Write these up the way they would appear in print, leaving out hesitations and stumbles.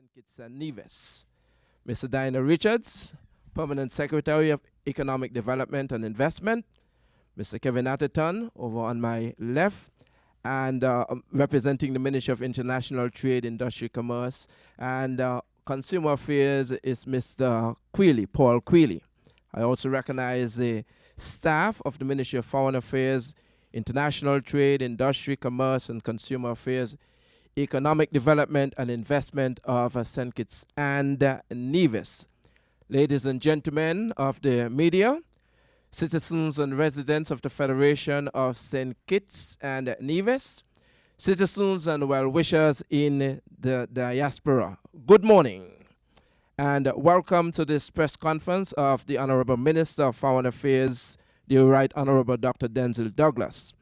St. Kitts and Nevis. Mr. Dinah Richards, Permanent Secretary of Economic Development and Investment. Mr. Kevin Atherton, over on my left, and representing the Ministry of International Trade, Industry, Commerce, and Consumer Affairs is Mr. Quealy, Paul Quealy. I also recognize the staff of the Ministry of Foreign Affairs, International Trade, Industry, Commerce, and Consumer Affairs, Economic Development and Investment of St. Kitts and Nevis. Ladies and gentlemen of the media, citizens and residents of the Federation of St. Kitts and Nevis, citizens and well-wishers in the diaspora, good morning and welcome to this press conference of the Honorable Minister of Foreign Affairs, the Right Honorable Dr. Denzil Douglas.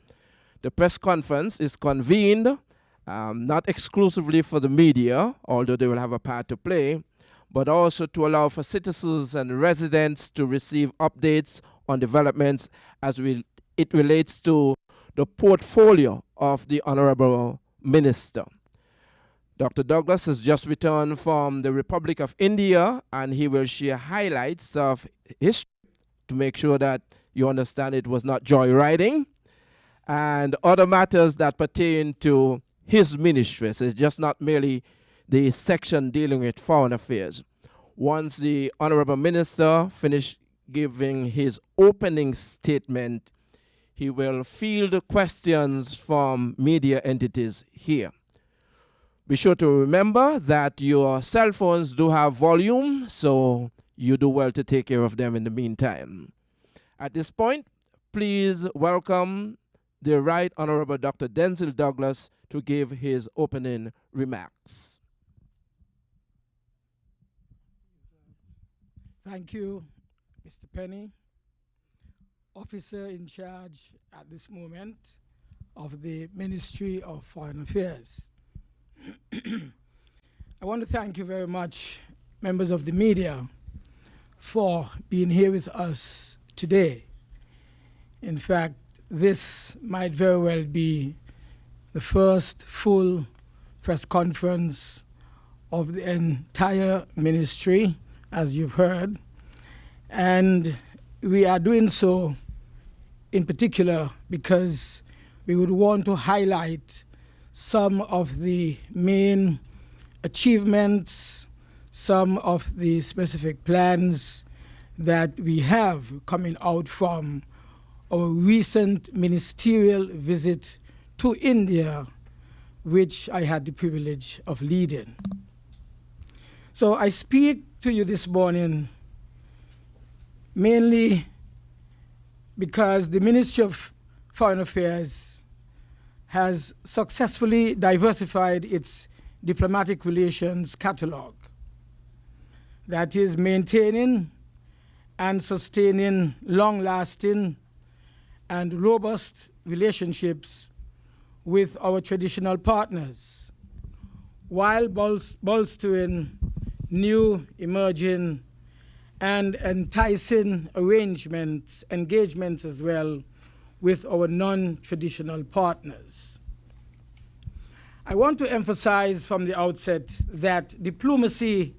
The press conference is convened not exclusively for the media, although they will have a part to play, but also to allow for citizens and residents to receive updates on developments as it relates to the portfolio of the Honorable Minister. Dr. Douglas has just returned from the Republic of India, and he will share highlights of history to make sure that you understand it was not joyriding, and other matters that pertain to his ministry. So it's just not merely the section dealing with foreign affairs. Once the Honorable Minister finished giving his opening statement, he will field questions from media entities here. Be sure to remember that your cell phones do have volume, so you do well to take care of them in the meantime. At this point, please welcome the Right Honorable Dr. Denzil Douglas to give his opening remarks. Thank you, Mr. Penny, officer in charge at this moment of the Ministry of Foreign Affairs. I want to thank you very much, members of the media, for being here with us today. In fact, this might very well be the first full press conference of the entire ministry, as you've heard. And we are doing so in particular because we would want to highlight some of the main achievements, some of the specific plans that we have coming out from our recent ministerial visit to India, which I had the privilege of leading. So I speak to you this morning mainly because the Ministry of Foreign Affairs has successfully diversified its diplomatic relations catalog. That is, maintaining and sustaining long-lasting and robust relationships with our traditional partners, while bolstering new, emerging, and enticing arrangements, engagements as well, with our non-traditional partners. I want to emphasize from the outset that diplomacy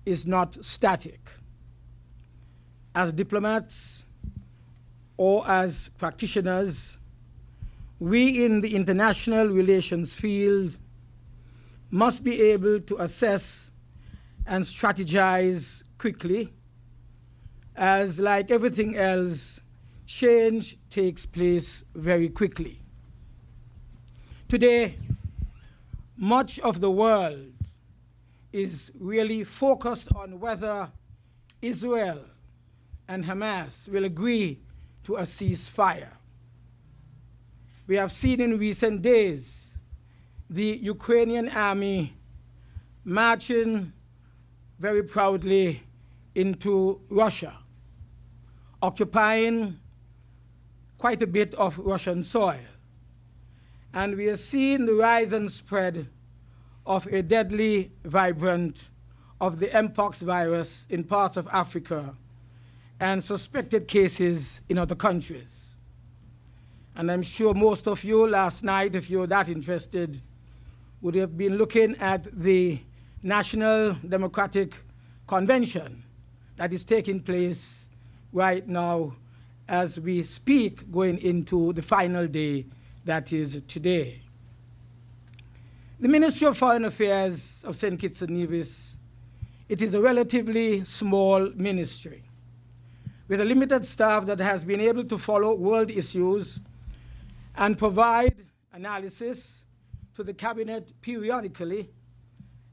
is not static. As diplomats or as practitioners, we in the international relations field must be able to assess and strategize quickly, as like everything else, change takes place very quickly. Today, much of the world is really focused on whether Israel and Hamas will agree to a ceasefire. We have seen in recent days the Ukrainian army marching very proudly into Russia, occupying quite a bit of Russian soil. And we are seeing the rise and spread of a deadly variant of the Mpox virus in parts of Africa and suspected cases in other countries. And I'm sure most of you last night, if you're that interested, would have been looking at the National Democratic Convention that is taking place right now as we speak, going into the final day, that is today. The Ministry of Foreign Affairs of St. Kitts and Nevis, it is a relatively small ministry with a limited staff that has been able to follow world issues and provide analysis to the cabinet periodically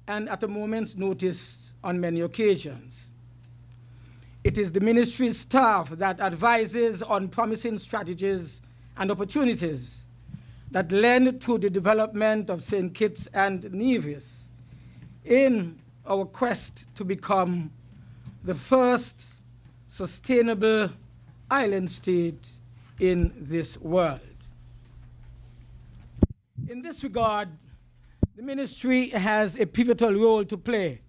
and at a moment's notice on many occasions. It is the ministry's staff that advises on promising strategies and opportunities that lend to the development of St. Kitts and Nevis in our quest to become the first sustainable island state in this world. In this regard, the ministry has a pivotal role to play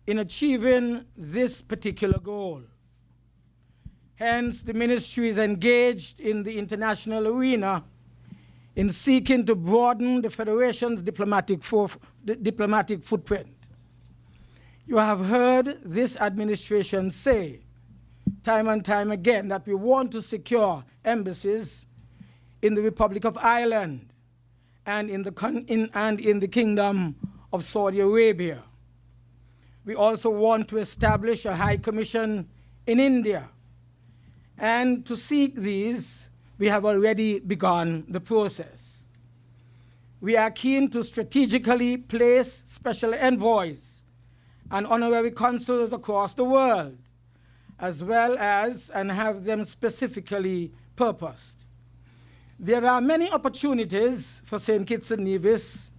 in achieving this particular goal. Hence, the ministry is engaged in the international arena in seeking to broaden the Federation's diplomatic footprint. You have heard this administration say time and time again that we want to secure embassies in the Republic of Ireland and in the Kingdom of Saudi Arabia. We also want to establish a High Commission in India. And to seek these, we have already begun the process. We are keen to strategically place special envoys and honorary consuls across the world, as well as and have them specifically purposed. There are many opportunities for St. Kitts and Nevis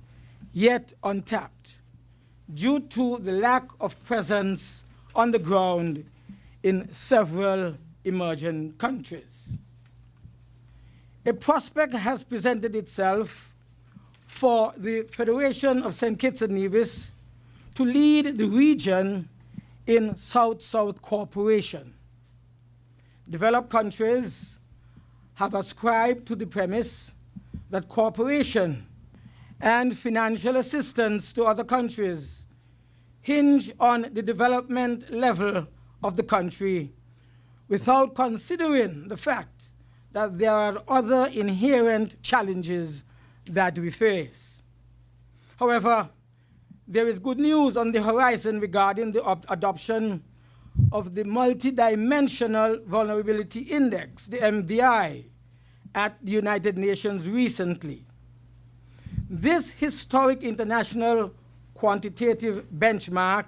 yet untapped due to the lack of presence on the ground in several emerging countries. A prospect has presented itself for the Federation of St. Kitts and Nevis to lead the region in South-South cooperation. Developed countries have ascribed to the premise that cooperation and financial assistance to other countries hinge on the development level of the country without considering the fact that there are other inherent challenges that we face. However, there is good news on the horizon regarding the adoption of the Multidimensional Vulnerability Index, the MVI, at the United Nations recently. This historic international quantitative benchmark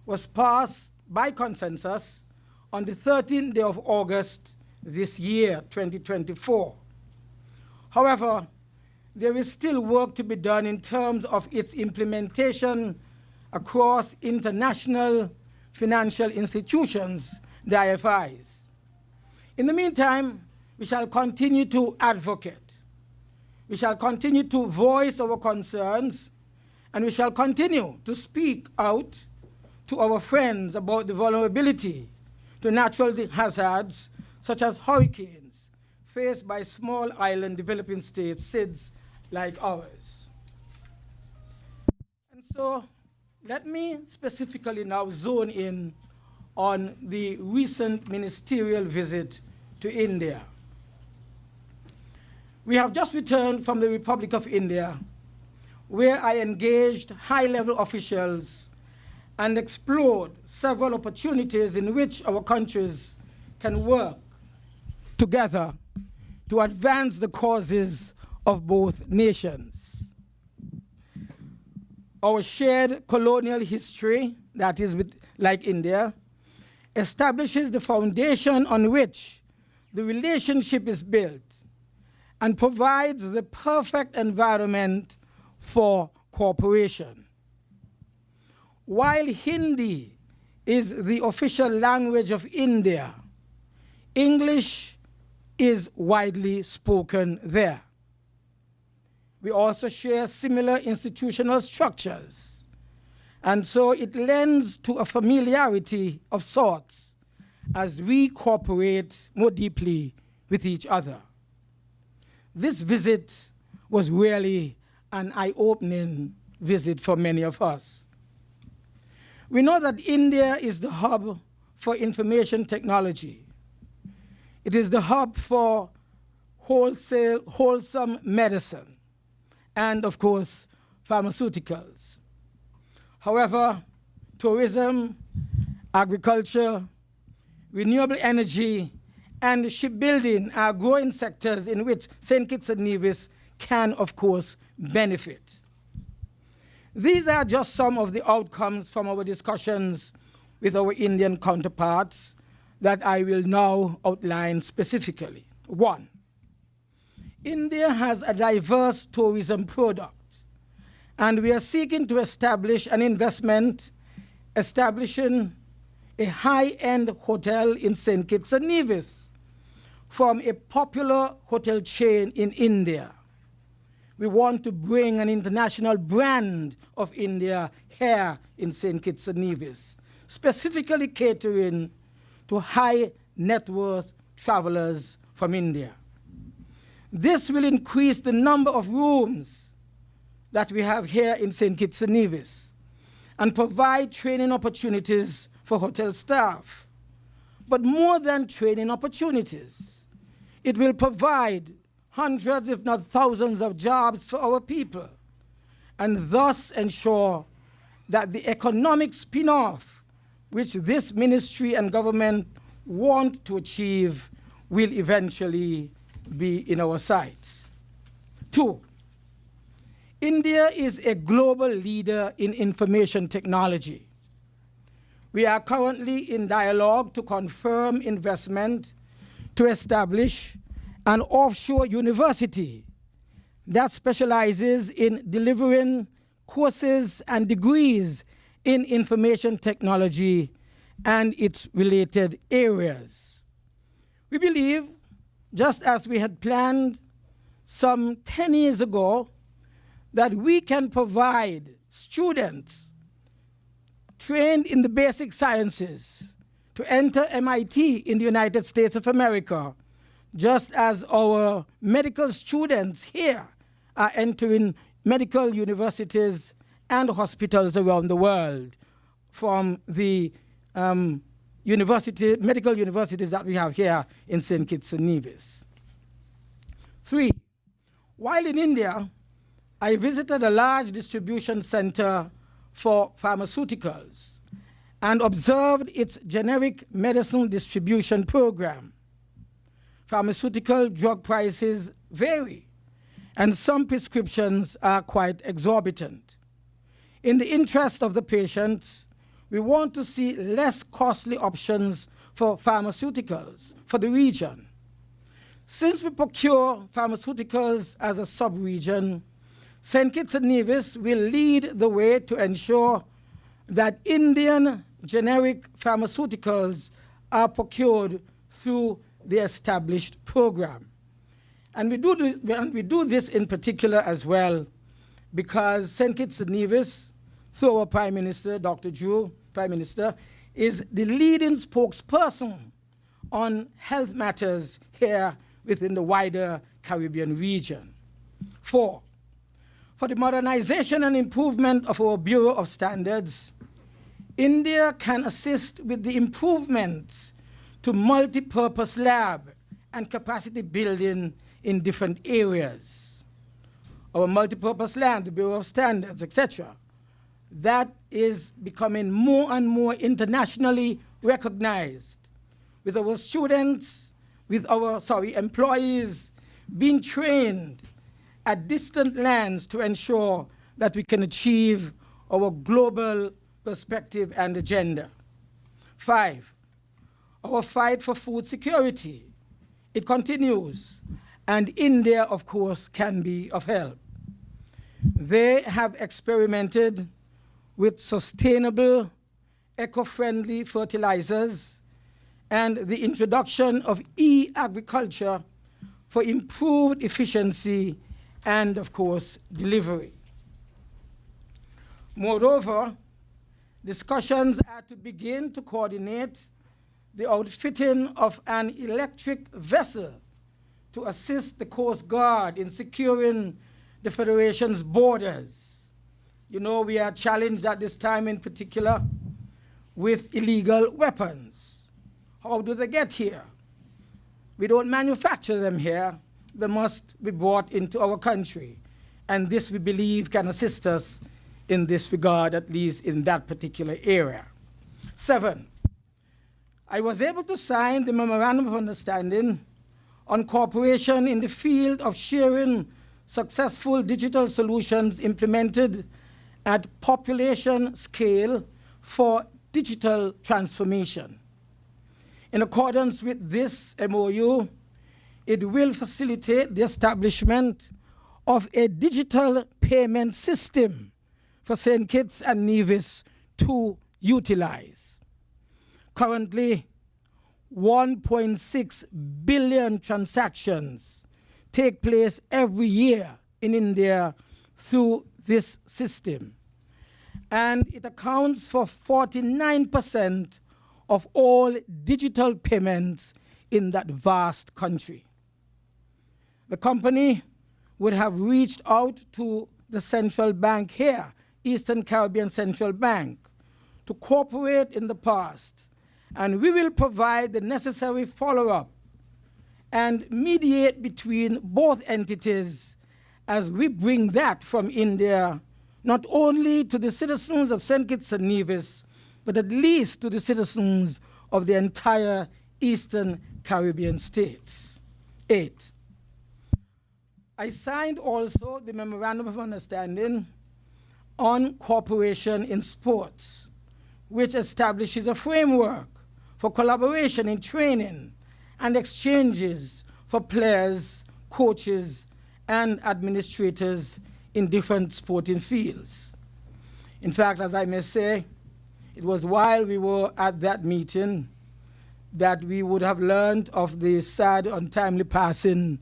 was passed by consensus on the 13th day of August this year, 2024. However, there is still work to be done in terms of its implementation across international financial institutions, the IFIs. In the meantime, we shall continue to advocate. We shall continue to voice our concerns, and we shall continue to speak out to our friends about the vulnerability to natural hazards such as hurricanes faced by small island developing states, SIDS, like ours. And so let me specifically now zone in on the recent ministerial visit to India. We have just returned from the Republic of India, where I engaged high-level officials and explored several opportunities in which our countries can work together to advance the causes of both nations. Our shared colonial history, that is like India, establishes the foundation on which the relationship is built and provides the perfect environment for cooperation. While Hindi is the official language of India, English is widely spoken there. We also share similar institutional structures, and so it lends to a familiarity of sorts as we cooperate more deeply with each other. This visit was really an eye-opening visit for many of us. We know that India is the hub for information technology. It is the hub for wholesome medicine, and of course, pharmaceuticals. However, tourism, agriculture, renewable energy, and shipbuilding are growing sectors in which St. Kitts and Nevis can, of course, benefit. These are just some of the outcomes from our discussions with our Indian counterparts that I will now outline specifically. 1, India has a diverse tourism product, and we are seeking to establish an investment establishing a high-end hotel in St. Kitts and Nevis from a popular hotel chain in India. We want to bring an international brand of India here in St. Kitts and Nevis, specifically catering to high net worth travelers from India. This will increase the number of rooms that we have here in St. Kitts and Nevis and provide training opportunities for hotel staff. But more than training opportunities, it will provide hundreds, if not thousands, of jobs for our people, and thus ensure that the economic spin-off which this ministry and government want to achieve will eventually be in our sights. 2, India is a global leader in information technology. We are currently in dialogue to confirm investment to establish an offshore university that specializes in delivering courses and degrees in information technology and its related areas. We believe, just as we had planned some 10 years ago, that we can provide students trained in the basic sciences to enter MIT in the United States of America, just as our medical students here are entering medical universities and hospitals around the world from the medical universities that we have here in St. Kitts and Nevis. 3, while in India, I visited a large distribution center for pharmaceuticals and observed its generic medicine distribution program. Pharmaceutical drug prices vary, and some prescriptions are quite exorbitant. In the interest of the patients, we want to see less costly options for pharmaceuticals for the region. Since we procure pharmaceuticals as a sub-region, St. Kitts and Nevis will lead the way to ensure that Indian generic pharmaceuticals are procured through the established program. And we do this in particular as well because St. Kitts and Nevis, so our Prime Minister, Dr. Drew, Prime Minister, is the leading spokesperson on health matters here within the wider Caribbean region. 4, for the modernization and improvement of our Bureau of Standards, India can assist with the improvements to multi-purpose lab and capacity building in different areas. Our multi-purpose lab, the Bureau of Standards, etc., that is becoming more and more internationally recognized, with our students, with our, employees being trained at distant lands to ensure that we can achieve our global perspective and agenda. 5, our fight for food security. It continues, and India, of course, can be of help. They have experimented with sustainable, eco-friendly fertilizers and the introduction of e-agriculture for improved efficiency and, of course, delivery. Moreover, discussions are to begin to coordinate the outfitting of an electric vessel to assist the Coast Guard in securing the Federation's borders. You know, we are challenged at this time in particular with illegal weapons. How do they get here? We don't manufacture them here. They must be brought into our country. And this, we believe, can assist us in this regard, at least in that particular area. 7, I was able to sign the Memorandum of Understanding on cooperation in the field of sharing successful digital solutions implemented at population scale for digital transformation. In accordance with this MOU, it will facilitate the establishment of a digital payment system for St. Kitts and Nevis to utilize. Currently, 1.6 billion transactions take place every year in India through this system. And it accounts for 49% of all digital payments in that vast country. The company would have reached out to the central bank here, Eastern Caribbean Central Bank, to cooperate in the past. And we will provide the necessary follow-up and mediate between both entities as we bring that from India, not only to the citizens of St. Kitts and Nevis, but at least to the citizens of the entire Eastern Caribbean states. 8, I signed also the Memorandum of Understanding on cooperation in sports, which establishes a framework for collaboration in training and exchanges for players, coaches, and administrators in different sporting fields. In fact, as I may say, it was while we were at that meeting that we would have learned of the sad, untimely passing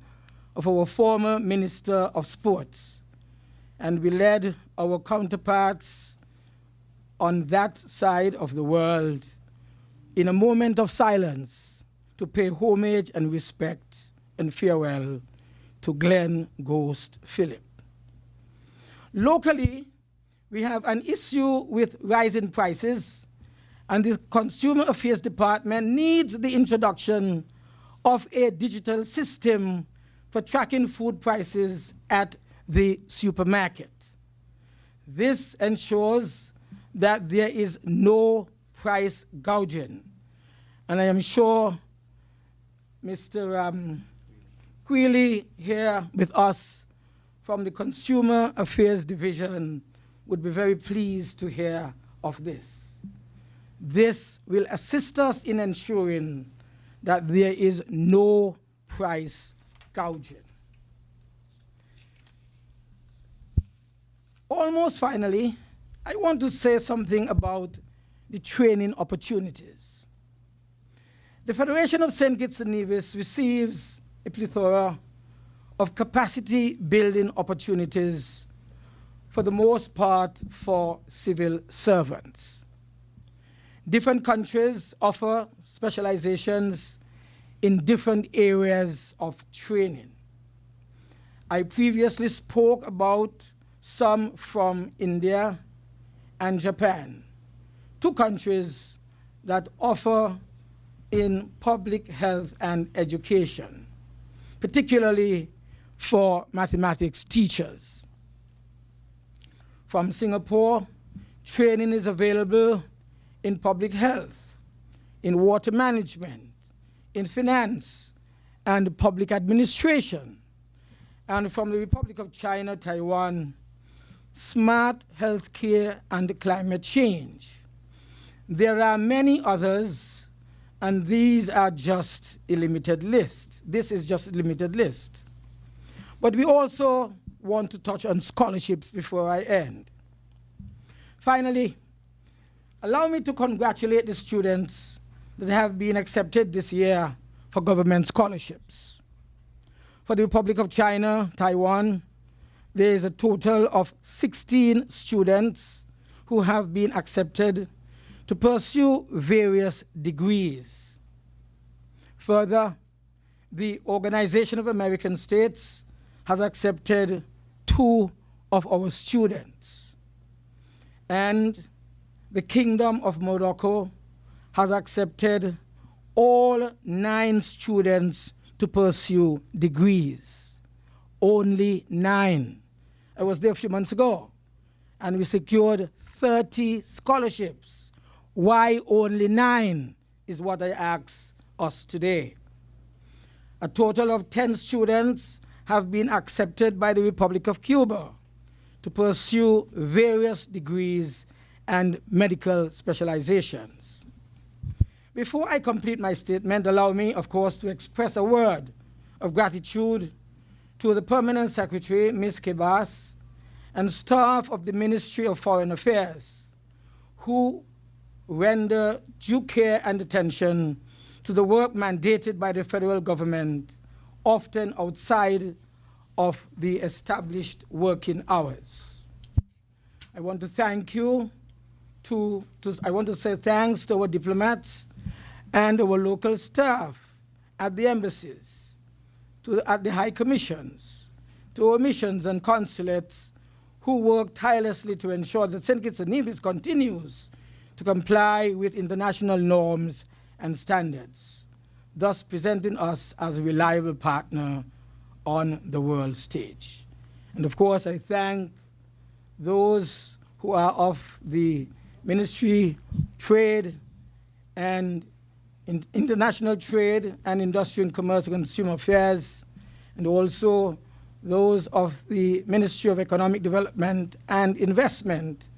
of our former Minister of Sports. And we led our counterparts on that side of the world in a moment of silence to pay homage and respect and farewell to Glenn Ghost Phillip. Locally, we have an issue with rising prices, and the Consumer Affairs Department needs the introduction of a digital system for tracking food prices at the supermarket. This ensures that there is no price gouging. And I am sure Mr. Quealy here with us from the Consumer Affairs Division would be very pleased to hear of this. This will assist us in ensuring that there is no price gouging. Almost finally, I want to say something about the training opportunities. The Federation of St. Kitts and Nevis receives a plethora of capacity building opportunities, for the most part for civil servants. Different countries offer specializations in different areas of training. I previously spoke about some from India and Japan, 2 countries that offer in public health and education, particularly for mathematics teachers. From Singapore, training is available in public health, in water management, in finance, and public administration. And from the Republic of China, Taiwan, smart healthcare and climate change. There are many others, and these are just a limited list. This is just a limited list. But we also want to touch on scholarships before I end. Finally, allow me to congratulate the students that have been accepted this year for government scholarships. For the Republic of China, Taiwan, there is a total of 16 students who have been accepted to pursue various degrees. Further, the Organization of American States has accepted 2 of our students. And the Kingdom of Morocco has accepted all 9 students to pursue degrees. Only 9. I was there a few months ago, and we secured 30 scholarships. Why only 9 is what I ask us today. A total of 10 students have been accepted by the Republic of Cuba to pursue various degrees and medical specializations. Before I complete my statement, allow me, of course, to express a word of gratitude to the Permanent Secretary, Ms. Kebas, and staff of the Ministry of Foreign Affairs, who render due care and attention to the work mandated by the federal government, often outside of the established working hours. I want to thank you. I want to say thanks to our diplomats and our local staff at the embassies, at the high commissions, to our missions and consulates who work tirelessly to ensure that St. Kitts and Nevis continues to comply with international norms and standards, thus presenting us as a reliable partner on the world stage. And of course, I thank those who are of the Ministry, Trade, and International Trade and Industry and Commerce and Consumer Affairs, and also those of the Ministry of Economic Development and Investment,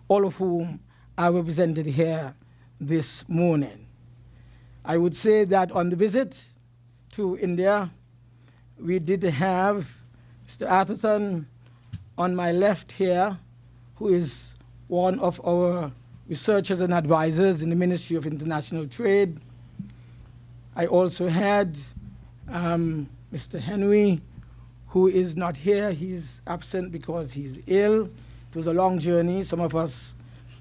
all of whom are represented here this morning. I would say that on the visit to India, we did have Mr. Atherton on my left here, who is one of our researchers and advisors in the Ministry of International Trade. I also had Mr. Henry, who is not here. He's absent because he's ill. It was a long journey. Some of us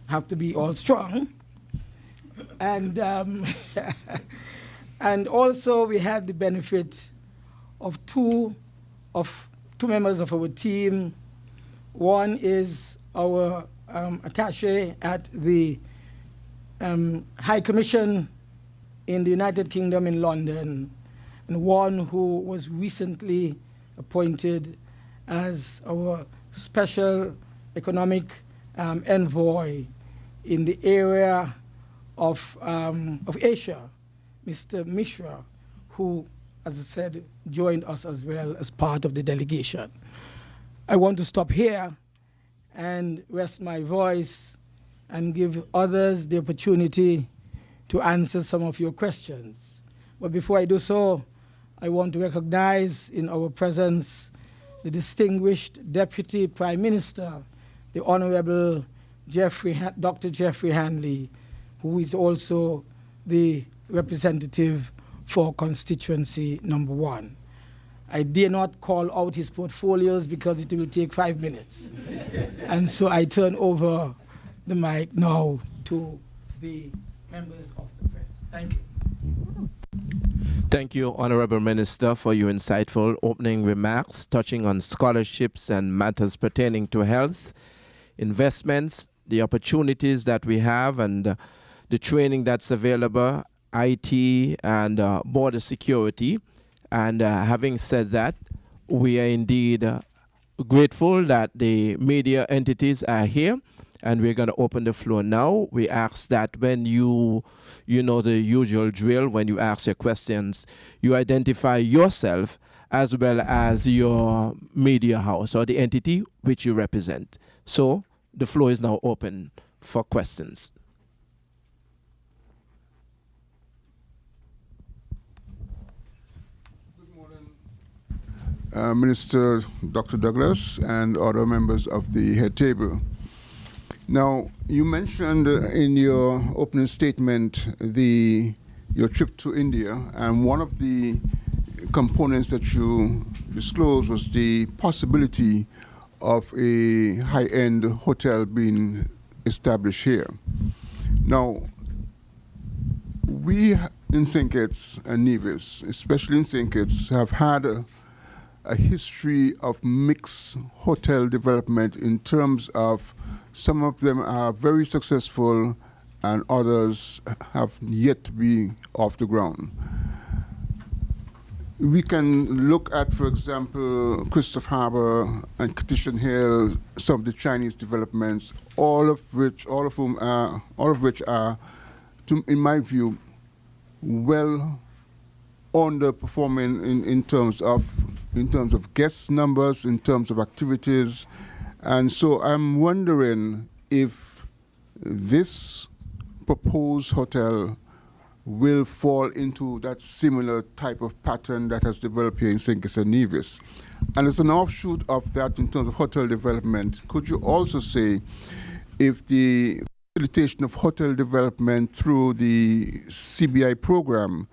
have to be all strong. And, and also we had the benefit of two members of our team. One is our attaché at the High Commission in the United Kingdom in London, and one who was recently appointed as our special economic envoy in the area of Asia, Mr. Mishra, who, as I said, joined us as well as part of the delegation. I want to stop here and rest my voice and give others the opportunity to answer some of your questions. But before I do so, I want to recognize in our presence the distinguished Deputy Prime Minister, the Honorable Dr. Jeffrey Hanley, who is also the representative for constituency number 1. I dare not call out his portfolios because it will take 5 minutes. And so I turn over the mic now to the members of the press. Thank you. Thank you, Honorable Minister, for your insightful opening remarks touching on scholarships and matters pertaining to health, investments, the opportunities that we have, and the training that's available, IT, and border security. And having said that, we are indeed grateful that the media entities are here, and we're going to open the floor now. We ask that when you know the usual drill, when you ask your questions, you identify yourself as well as your media house or the entity which you represent. So the floor is now open for questions. Minister Dr. Douglas and other members of the head table. Now, you mentioned in your opening statement your trip to India, and one of the components that you disclosed was the possibility of a high-end hotel being established here. Now, we in St. Kitts and Nevis, especially in St. Kitts, have had a history of mixed hotel development in terms of Some of them are very successful, and others have yet to be off the ground. We can look at, for example, Christopher Harbour and Petition Hill, some of the Chinese developments, all of which are, in my view, well underperforming in terms of guest numbers, in terms of activities, and so I'm wondering if this proposed hotel will fall into that similar type of pattern that has developed here in St. Kitts and Nevis. And as an offshoot of that in terms of hotel development, could you also say if the facilitation of hotel development through the CBI program,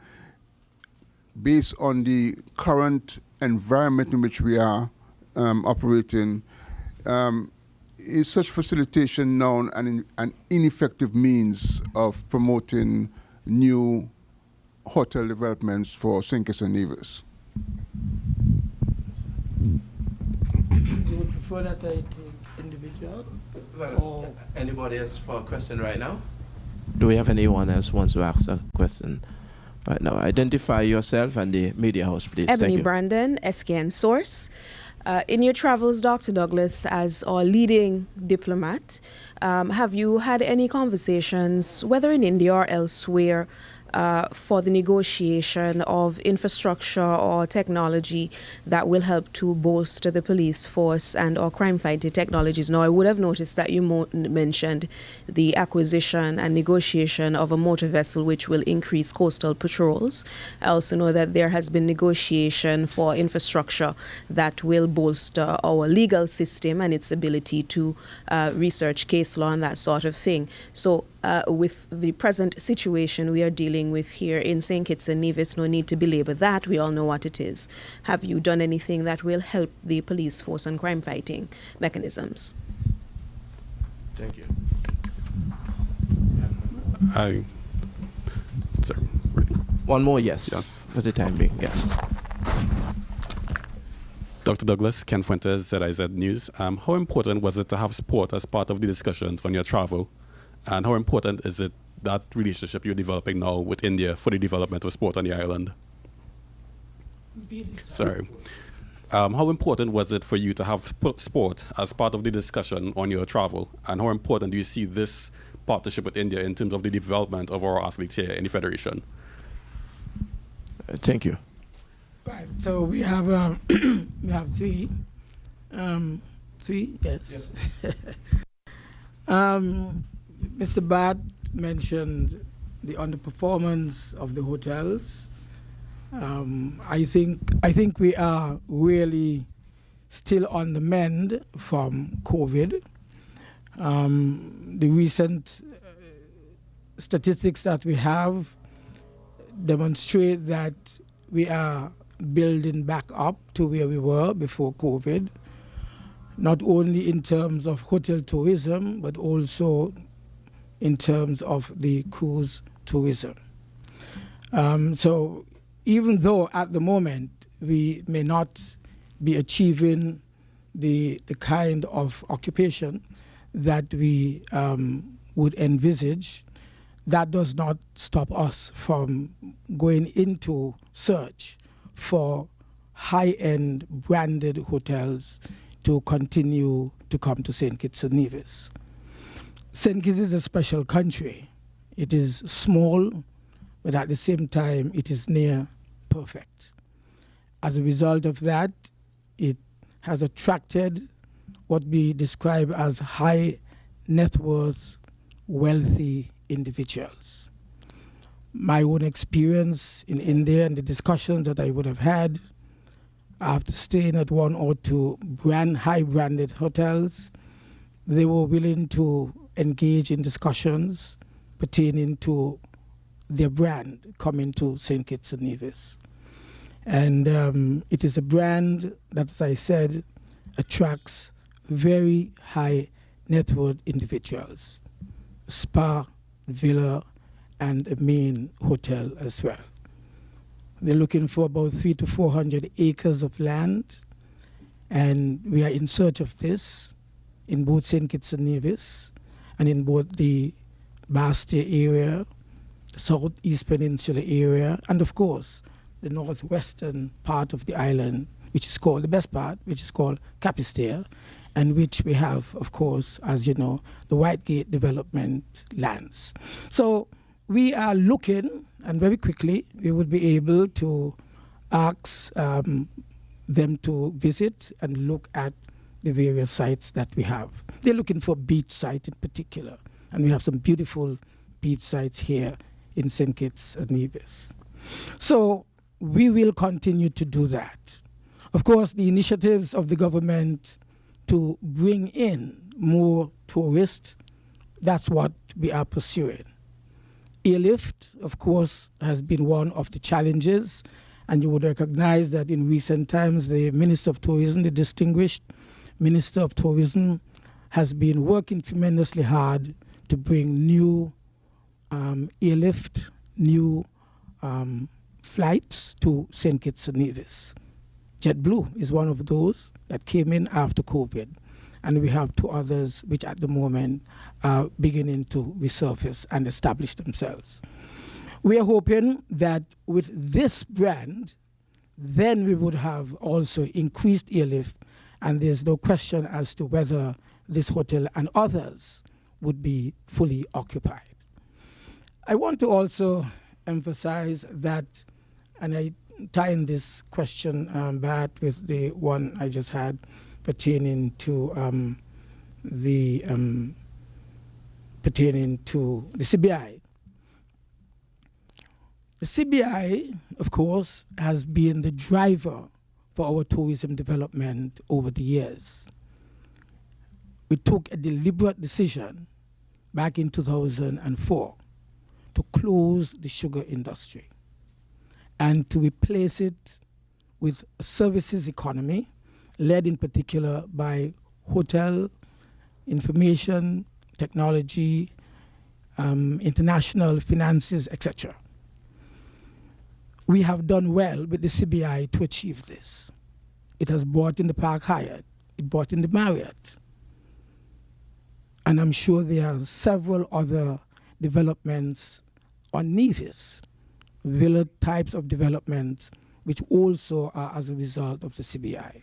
based on the current environment in which we are operating, is such facilitation now an ineffective means of promoting new hotel developments for St. Kitts and Nevis? You would prefer that I take individual? Well, anybody else for a question right now? Do we have anyone else who wants to ask a question right now? Identify yourself and the media house, please. Ebony Thank you. Brandon, SKN Source. In your travels, Dr. Douglas, as our leading diplomat, have you had any conversations, whether in India or elsewhere, for the negotiation of infrastructure or technology that will help to bolster the police force and or crime-fighting technologies? Now, I would have noticed that you mentioned the acquisition and negotiation of a motor vessel which will increase coastal patrols. I also know that there has been negotiation for infrastructure that will bolster our legal system and its ability to research case law and that sort of thing. So with the present situation we are dealing with here in St. Kitts and Nevis, no need to belabor that. We all know what it is. Have you done anything that will help the police force and crime-fighting mechanisms? Thank you. Sorry. One more, yes, Yes. for the time being, yes. Dr. Douglas, Ken Fuentes, ZIZ News. How important was it to have sport as part of the discussions on your travel? And how important is it, that relationship you're developing now with India for the development of sport on the island? Sorry. How important was it for you to have sport as part of the discussion on your travel? And how important do you see this partnership with India in terms of the development of our athletes here in the Federation? Thank you. Right. So we have we have three. Three, yes. Mr. Bat mentioned the underperformance of the hotels. I think we are really still on the mend from COVID. The recent statistics that we have demonstrate that we are building back up to where we were before COVID, not only in terms of hotel tourism, but also in terms of the cruise tourism. So even though at the moment we may not be achieving the kind of occupation that we would envisage, that does not stop us from going into search for high-end branded hotels to continue to come to St. Kitts and Nevis. St. Kitts is a special country. It is small, but at the same time, it is near perfect. As a result of that, it has attracted what we describe as high net worth, wealthy individuals. My own experience in India and the discussions that I would have had after staying at one or two high branded hotels, they were willing to engage in discussions pertaining to their brand coming to St. Kitts and Nevis. And it is a brand that, as I said, attracts very high net worth individuals. Spa, villa, and a main hotel as well. They're looking for about 300 to 400 acres of land, and we are in search of this. in both St. Kitts and Nevis and in both the Bastia area, the Southeast Peninsula area, and of course, the northwestern part of the island, which is called, the best part, which is called Capistair, and which we have, of course, as you know, the Whitegate development lands. So we are looking, and very quickly, we would be able to ask them to visit and look at the various sites that we have. They're looking for beach sites in particular, and we have some beautiful beach sites here in St. Kitts and Nevis. So we will continue to do that. Of course, the initiatives of the government to bring in more tourists, that's what we are pursuing. Airlift, of course, has been one of the challenges, and you would recognize that in recent times, the Minister of Tourism, the distinguished Minister of Tourism, has been working tremendously hard to bring new airlift, new flights to St. Kitts and Nevis. JetBlue is one of those that came in after COVID, and we have two others which at the moment are beginning to resurface and establish themselves. We are hoping that with this brand, then we would have also increased airlift, and there's no question as to whether this hotel and others would be fully occupied. I want to also emphasize that, and I tie in this question back with the one I just had pertaining to the CBI. The CBI, of course, has been the driver for our tourism development over the years. We took a deliberate decision back in 2004 to close the sugar industry and to replace it with a services economy led in particular by hotel, information, technology, international finances, etc. We have done well with the CBI to achieve this. It has brought in the Park Hyatt, it brought in the Marriott, and I'm sure there are several other developments on Nevis, villa types of developments, which also are as a result of the CBI.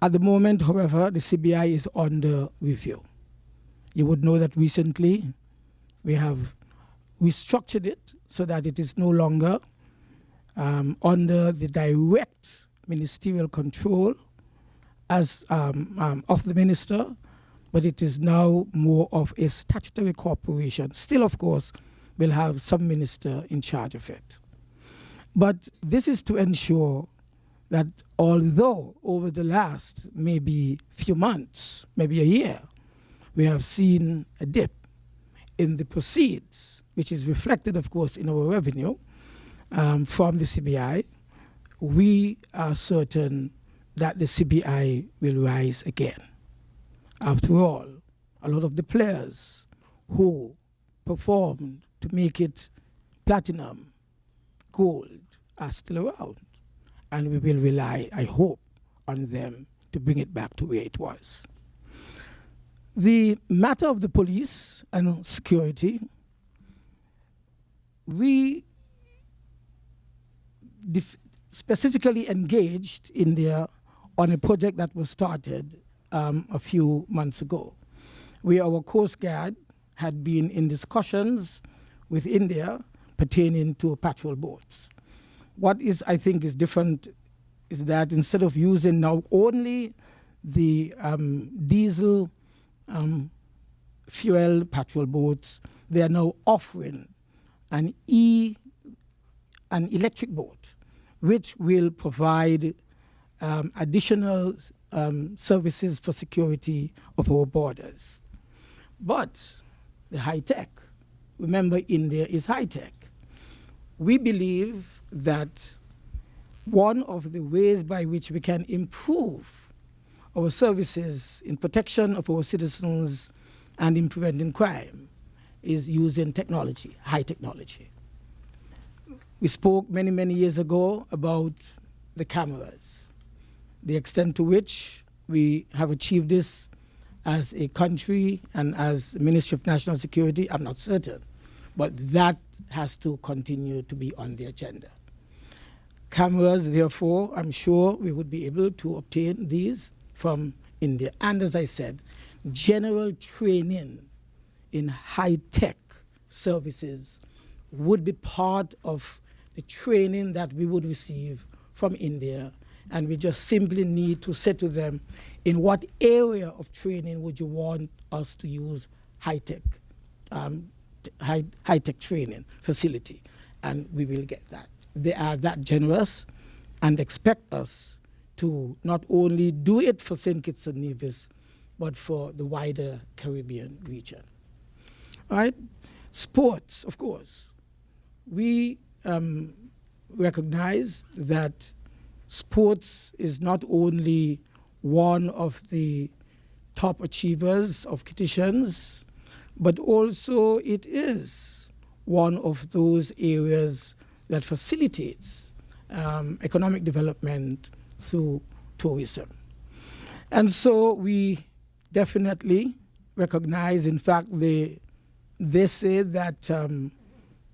At the moment, however, the CBI is under review. You would know that recently we have restructured it so that it is no longer under the direct ministerial control as of the minister, but it is now more of a statutory corporation. Still, of course, will have some minister in charge of it. But this is to ensure that although over the last maybe few months, maybe a year, we have seen a dip in the proceeds, which is reflected, of course, in our revenue from the CBI, we are certain that the CBI will rise again. After all, a lot of the players who performed to make it platinum, gold, are still around. And we will rely, I hope, on them to bring it back to where it was. The matter of the police and security, we specifically engaged in there on a project that was started a few months ago, where our Coast Guard had been in discussions with India pertaining to patrol boats. What is, I think, is different is that instead of using now only the diesel fuel patrol boats, they are now offering an electric boat, which will provide additional services for security of our borders. But the high tech, remember India is high tech. We believe that one of the ways by which we can improve our services in protection of our citizens and in preventing crime is using technology, high technology. We spoke many, many years ago about the cameras, the extent to which we have achieved this as a country and as Ministry of National Security, I'm not certain. But that has to continue to be on the agenda. Cameras, therefore, I'm sure we would be able to obtain these from India. And as I said, general training in high-tech services would be part of the training that we would receive from India. And we just simply need to say to them, in what area of training would you want us to use high-tech high-tech training facility? And we will get that. They are that generous and expect us to not only do it for St. Kitts and Nevis, but for the wider Caribbean region. All right? Sports, of course. We recognize that sports is not only one of the top achievers of Kittitians, but also it is one of those areas that facilitates economic development through tourism. And so we definitely recognize, in fact, they say that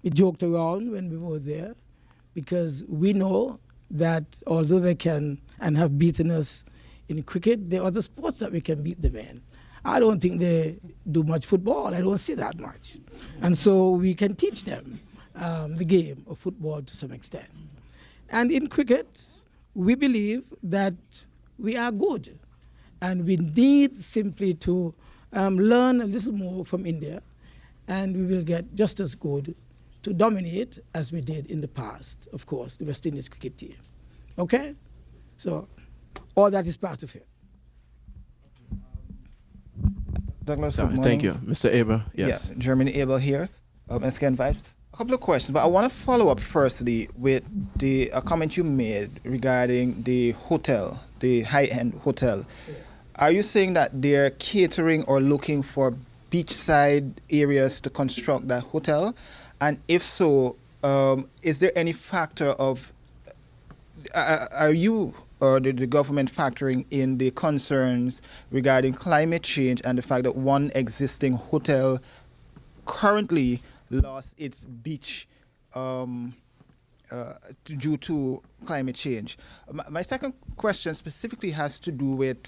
we joked around when we were there, because we know that although they can and have beaten us in cricket, there are other sports that we can beat them in. I don't think they do much football. I don't see that much. And so we can teach them the game of football to some extent. And in cricket, we believe that we are good. And we need simply to learn a little more from India, and we will get just as good to dominate as we did in the past, of course, the West Indies cricket team. Okay? So all that is part of it. Douglas, Sorry, good morning. thank you. Mr. Aber, yes. Yeah, Germany Abel here, SKN Vice. A couple of questions, but I want to follow up firstly with a comment you made regarding the hotel, the high-end hotel. Yeah. Are you saying that they're catering or looking for beachside areas to construct that hotel? And if so, is there any factor of, are you or the government factoring in the concerns regarding climate change and the fact that one existing hotel currently lost its beach due to climate change? My second question specifically has to do with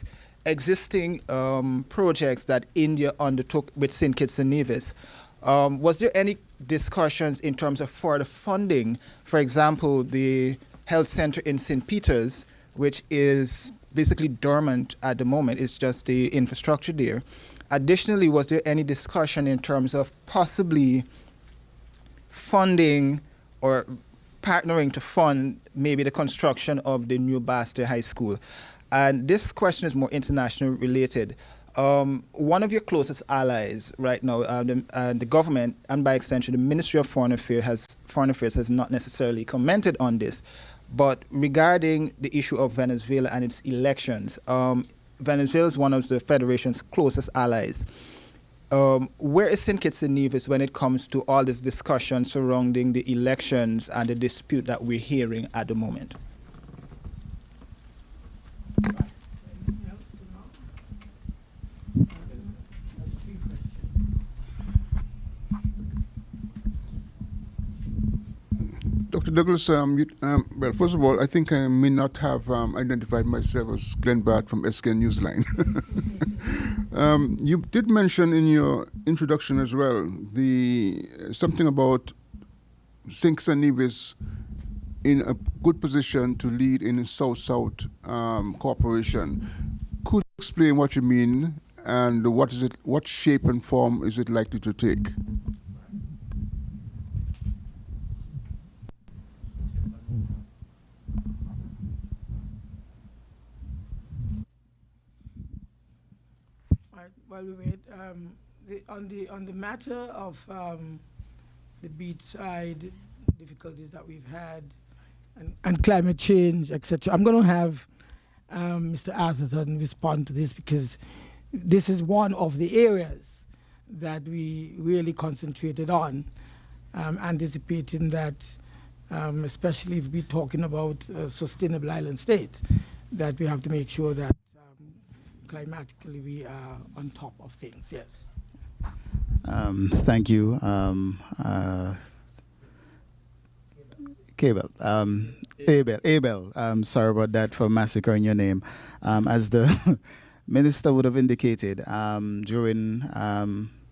existing projects that India undertook with St. Kitts and Nevis. Was there any discussions in terms of further funding? For example, the health center in St. Peter's, which is basically dormant at the moment. It's just the infrastructure there. Additionally, was there any discussion in terms of possibly funding or partnering to fund maybe the construction of the new Basta High School? And this question is more international related. One of your closest allies right now, the government, and by extension, the Ministry of Foreign Affairs has not necessarily commented on this. But regarding the issue of Venezuela and its elections, Venezuela is one of the Federation's closest allies. Where is St. Kitts and Nevis when it comes to all this discussion surrounding the elections and the dispute that we're hearing at the moment? Dr. Douglas, well, first of all, I think I may not have identified myself as Glenn Barrett from SK Newsline. You did mention in your introduction as well something about St. Kitts and Nevis in a good position to lead in South-South cooperation. Could you explain what you mean and what shape and form is it likely to take? While we wait, on the matter of the beachside difficulties that we've had and climate change, etc., I'm going to have Mr. Atherton respond to this, because this is one of the areas that we really concentrated on, anticipating that, especially if we're talking about a sustainable island state, that we have to make sure that climatically we are on top of things. Yes. Thank you. Abel. Sorry about that for massacring your name. As the minister would have indicated, during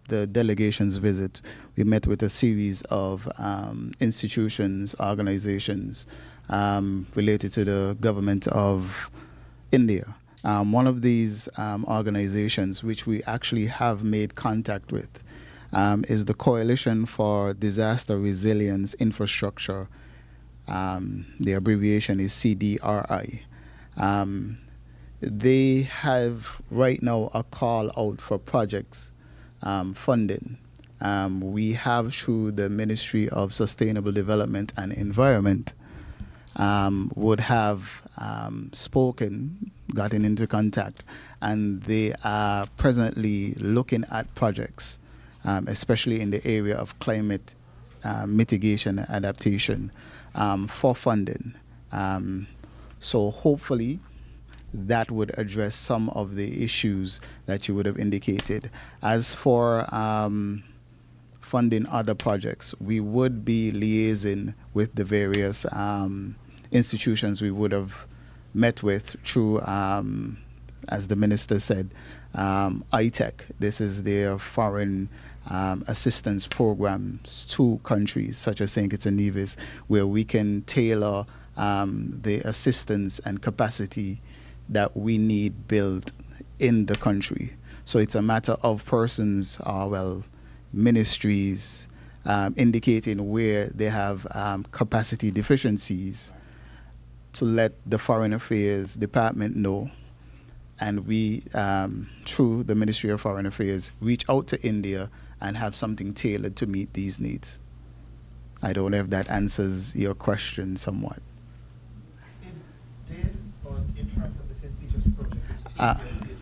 the delegation's visit, we met with a series of institutions, organizations related to the government of India. One of these organizations, which we actually have made contact with, is the Coalition for Disaster Resilience Infrastructure. The abbreviation is CDRI. They have right now a call out for projects funding. We have, through the Ministry of Sustainable Development and Environment, would have gotten into contact, and they are presently looking at projects, especially in the area of climate mitigation and adaptation, for funding. So hopefully that would address some of the issues that you would have indicated. As for funding other projects, we would be liaising with the various institutions we would have met with through, as the minister said, ITEC. This is their foreign assistance programs to countries such as St. Kitts and Nevis, where we can tailor the assistance and capacity that we need built in the country. So it's a matter of persons, ministries, indicating where they have capacity deficiencies, to let the Foreign Affairs Department know, and we, through the Ministry of Foreign Affairs, reach out to India and have something tailored to meet these needs. I don't know if that answers your question somewhat. It did, but in terms of the St. Peter's project, which did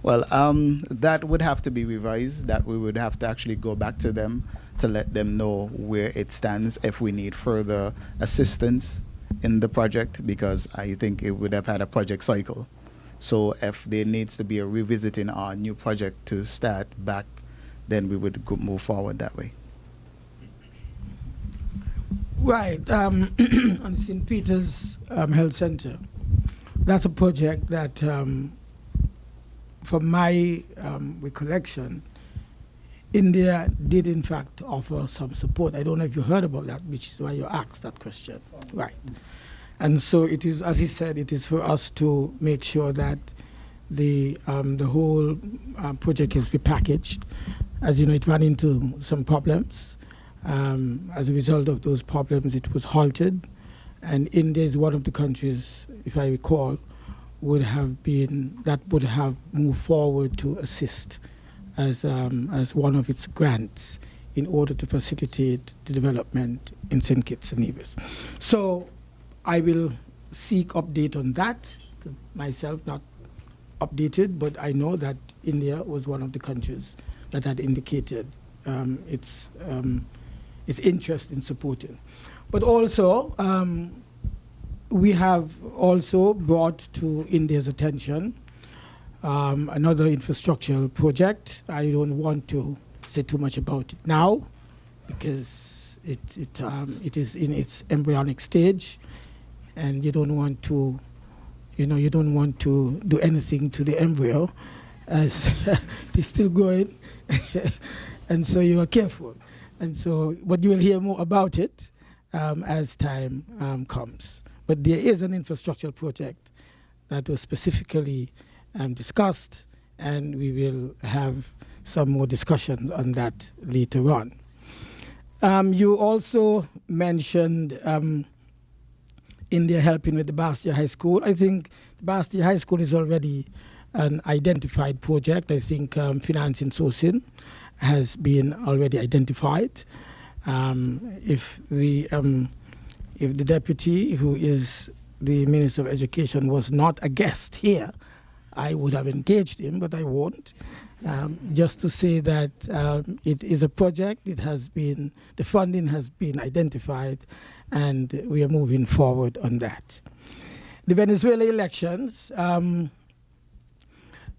fund. That would have to be revised. That we would have to actually go back to them to let them know where it stands, if we need further assistance in the project, because I think it would have had a project cycle. So if there needs to be a revisiting our new project to start back, then we would move forward that way. Right. On St. Peter's Health Center, that's a project that, from my recollection, India did in fact offer some support. I don't know if you heard about that, which is why you asked that question. Right. And so it is, as he said, it is for us to make sure that the whole project is repackaged. As you know, it ran into some problems. As a result of those problems, it was halted. And India is one of the countries, if I recall, would have moved forward to assist as one of its grants in order to facilitate the development in St. Kitts and Nevis. So I will seek update on that, myself not updated, but I know that India was one of the countries that had indicated its interest in supporting. But also, we have also brought to India's attention another infrastructural project. I don't want to say too much about it now because it is in its embryonic stage, and you don't want to do anything to the embryo as it is still growing, and so you are careful. And so, but you will hear more about it as time comes. But there is an infrastructural project that was specifically discussed, and we will have some more discussions on that later on. You also mentioned India helping with the Bastia High School. I think Bastia High School is already an identified project. I think financing sourcing has been already identified. If the deputy, who is the Minister of Education, was not a guest here, I would have engaged him, but I won't. Just to say that it is a project. It has been, the funding has been identified, and we are moving forward on that. The Venezuela elections,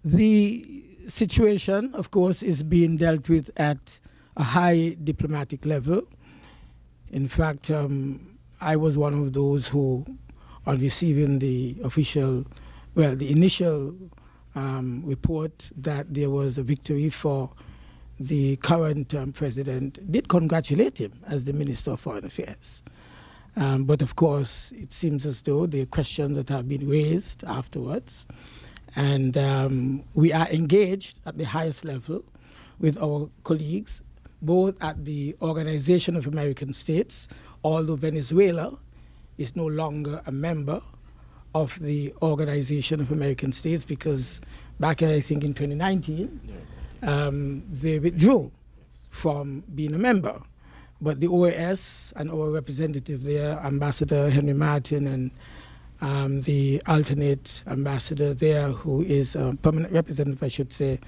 The situation, of course, is being dealt with at a high diplomatic level. In fact, I was one of those who, on receiving the initial report that there was a victory for the current president, did congratulate him as the Minister of Foreign Affairs. But of course, it seems as though there are questions that have been raised afterwards. And we are engaged at the highest level with our colleagues, both at the Organization of American States, although Venezuela is no longer a member of the Organization of American States, because back, I think, in 2019, they withdrew from being a member. But the OAS and our representative there, Ambassador Henry Martin, and the alternate ambassador there, who is a permanent representative, I should say,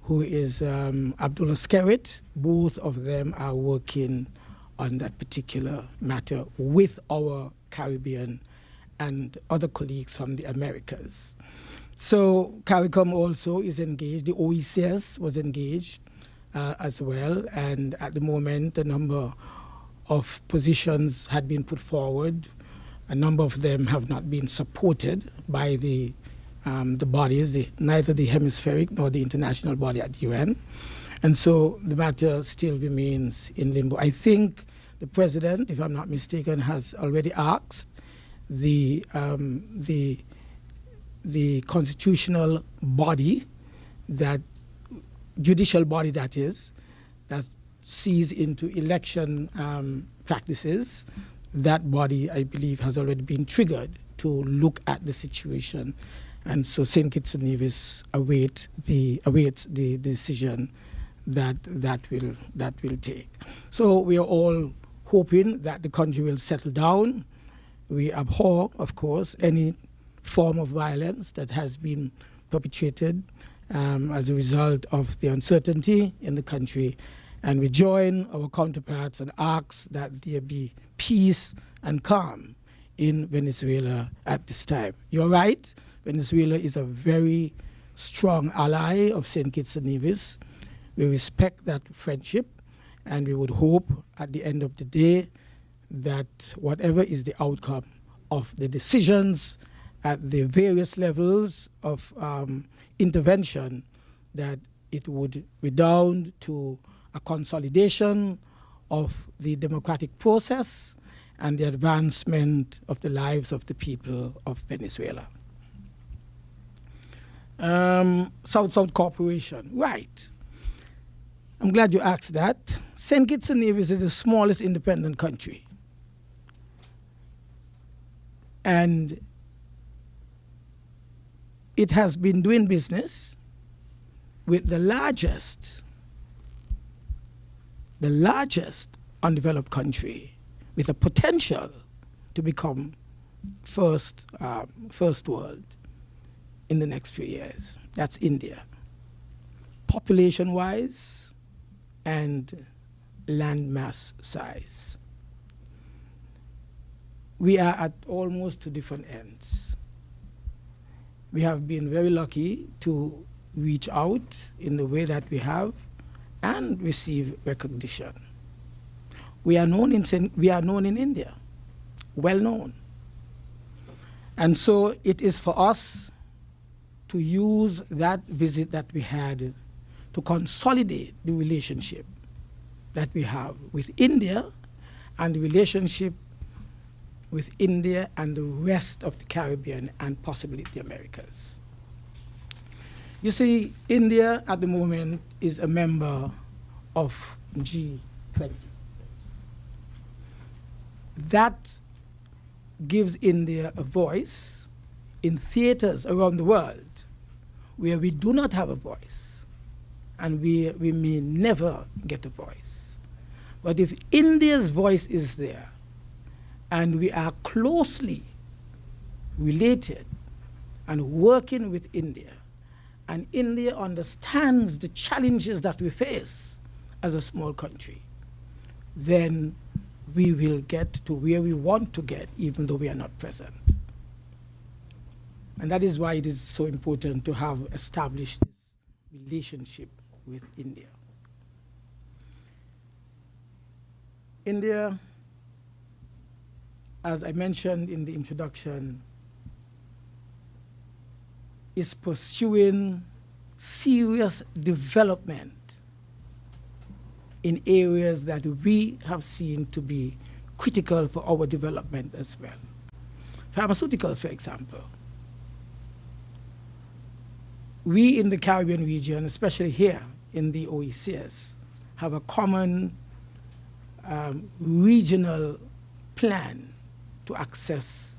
who is Abdullah Skerrit, both of them are working on that particular matter with our Caribbean and other colleagues from the Americas. So CARICOM also is engaged. The OECS was engaged as well, and at the moment a number of positions had been put forward. A number of them have not been supported by the bodies, neither the hemispheric nor the international body at the UN. And so the matter still remains in limbo. I think the president, if I'm not mistaken, has already asked the constitutional body, that judicial body that is, that sees into election practices. That body, I believe, has already been triggered to look at the situation. And so St. Kitts and Nevis awaits the decision that will take. So we are all hoping that the country will settle down. We abhor, of course, any form of violence that has been perpetrated as a result of the uncertainty in the country. And we join our counterparts and ask that there be peace and calm in Venezuela at this time. You're right, Venezuela is a very strong ally of St. Kitts and Nevis. We respect that friendship, and we would hope at the end of the day that whatever is the outcome of the decisions at the various levels of intervention, that it would redound to a consolidation of the democratic process and the advancement of the lives of the people of Venezuela. South-South cooperation, right. I'm glad you asked that. St. Kitts and Nevis is the smallest independent country. And it has been doing business with the largest undeveloped country with a potential to become first world in the next few years. That's India. Population-wise and landmass size. We are at almost two different ends. We have been very lucky to reach out in the way that we have and receive recognition. We are known in India, well known. And so it is for us to use that visit that we had to consolidate the relationship that we have with India and the relationship with India and the rest of the Caribbean and possibly the Americas. You see, India at the moment is a member of G20. That gives India a voice in theaters around the world where we do not have a voice, and we may never get a voice. But if India's voice is there, and we are closely related and working with India, and India understands the challenges that we face as a small country, then we will get to where we want to get, even though we are not present. And that is why it is so important to have established this relationship with India. India, as I mentioned in the introduction, is pursuing serious development in areas that we have seen to be critical for our development as well. Pharmaceuticals, for example. We in the Caribbean region, especially here in the OECS, have a common regional plan to access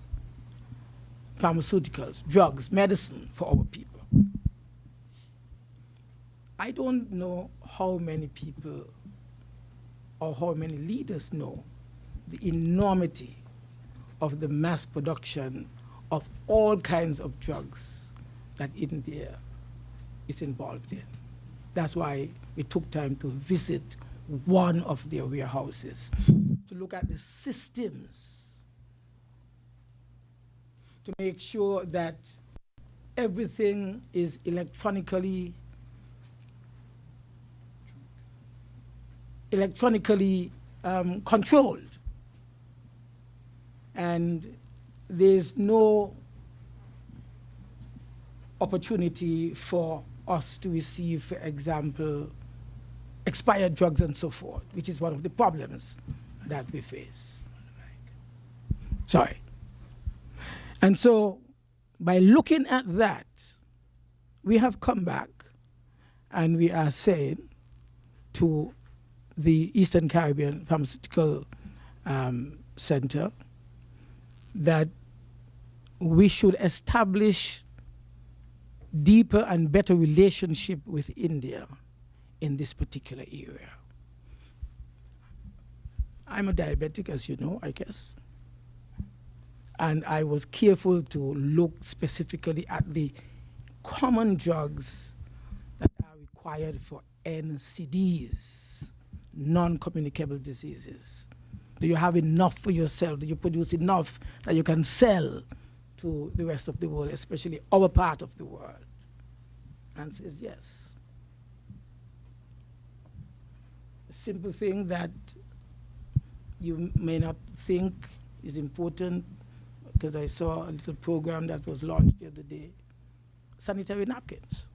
pharmaceuticals, drugs, medicine for our people. I don't know how many people or how many leaders know the enormity of the mass production of all kinds of drugs that India is involved in. That's why we took time to visit one of their warehouses to look at the systems to make sure that everything is electronically controlled. And there's no opportunity for us to receive, for example, expired drugs and so forth, which is one of the problems that we face. Sorry. And so by looking at that, we have come back and we are saying to the Eastern Caribbean Pharmaceutical Center that we should establish deeper and better relationship with India in this particular area. I'm a diabetic, as you know, I guess. And I was careful to look specifically at the common drugs that are required for NCDs, non-communicable diseases. Do you have enough for yourself? Do you produce enough that you can sell to the rest of the world, especially our part of the world? Answer is yes. A simple thing that you may not think is important, because I saw a little program that was launched the other day, sanitary napkins.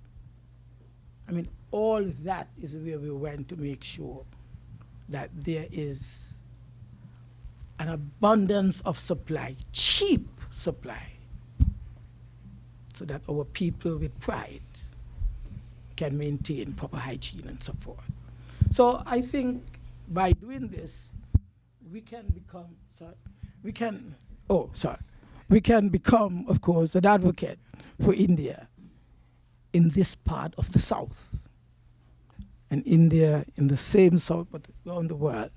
I mean, all that is where we went to make sure that there is an abundance of supply, cheap supply, so that our people with pride can maintain proper hygiene and so forth. So I think by doing this, we can become, we can become, of course, an advocate for India in this part of the South. And India in the same South, but around the world,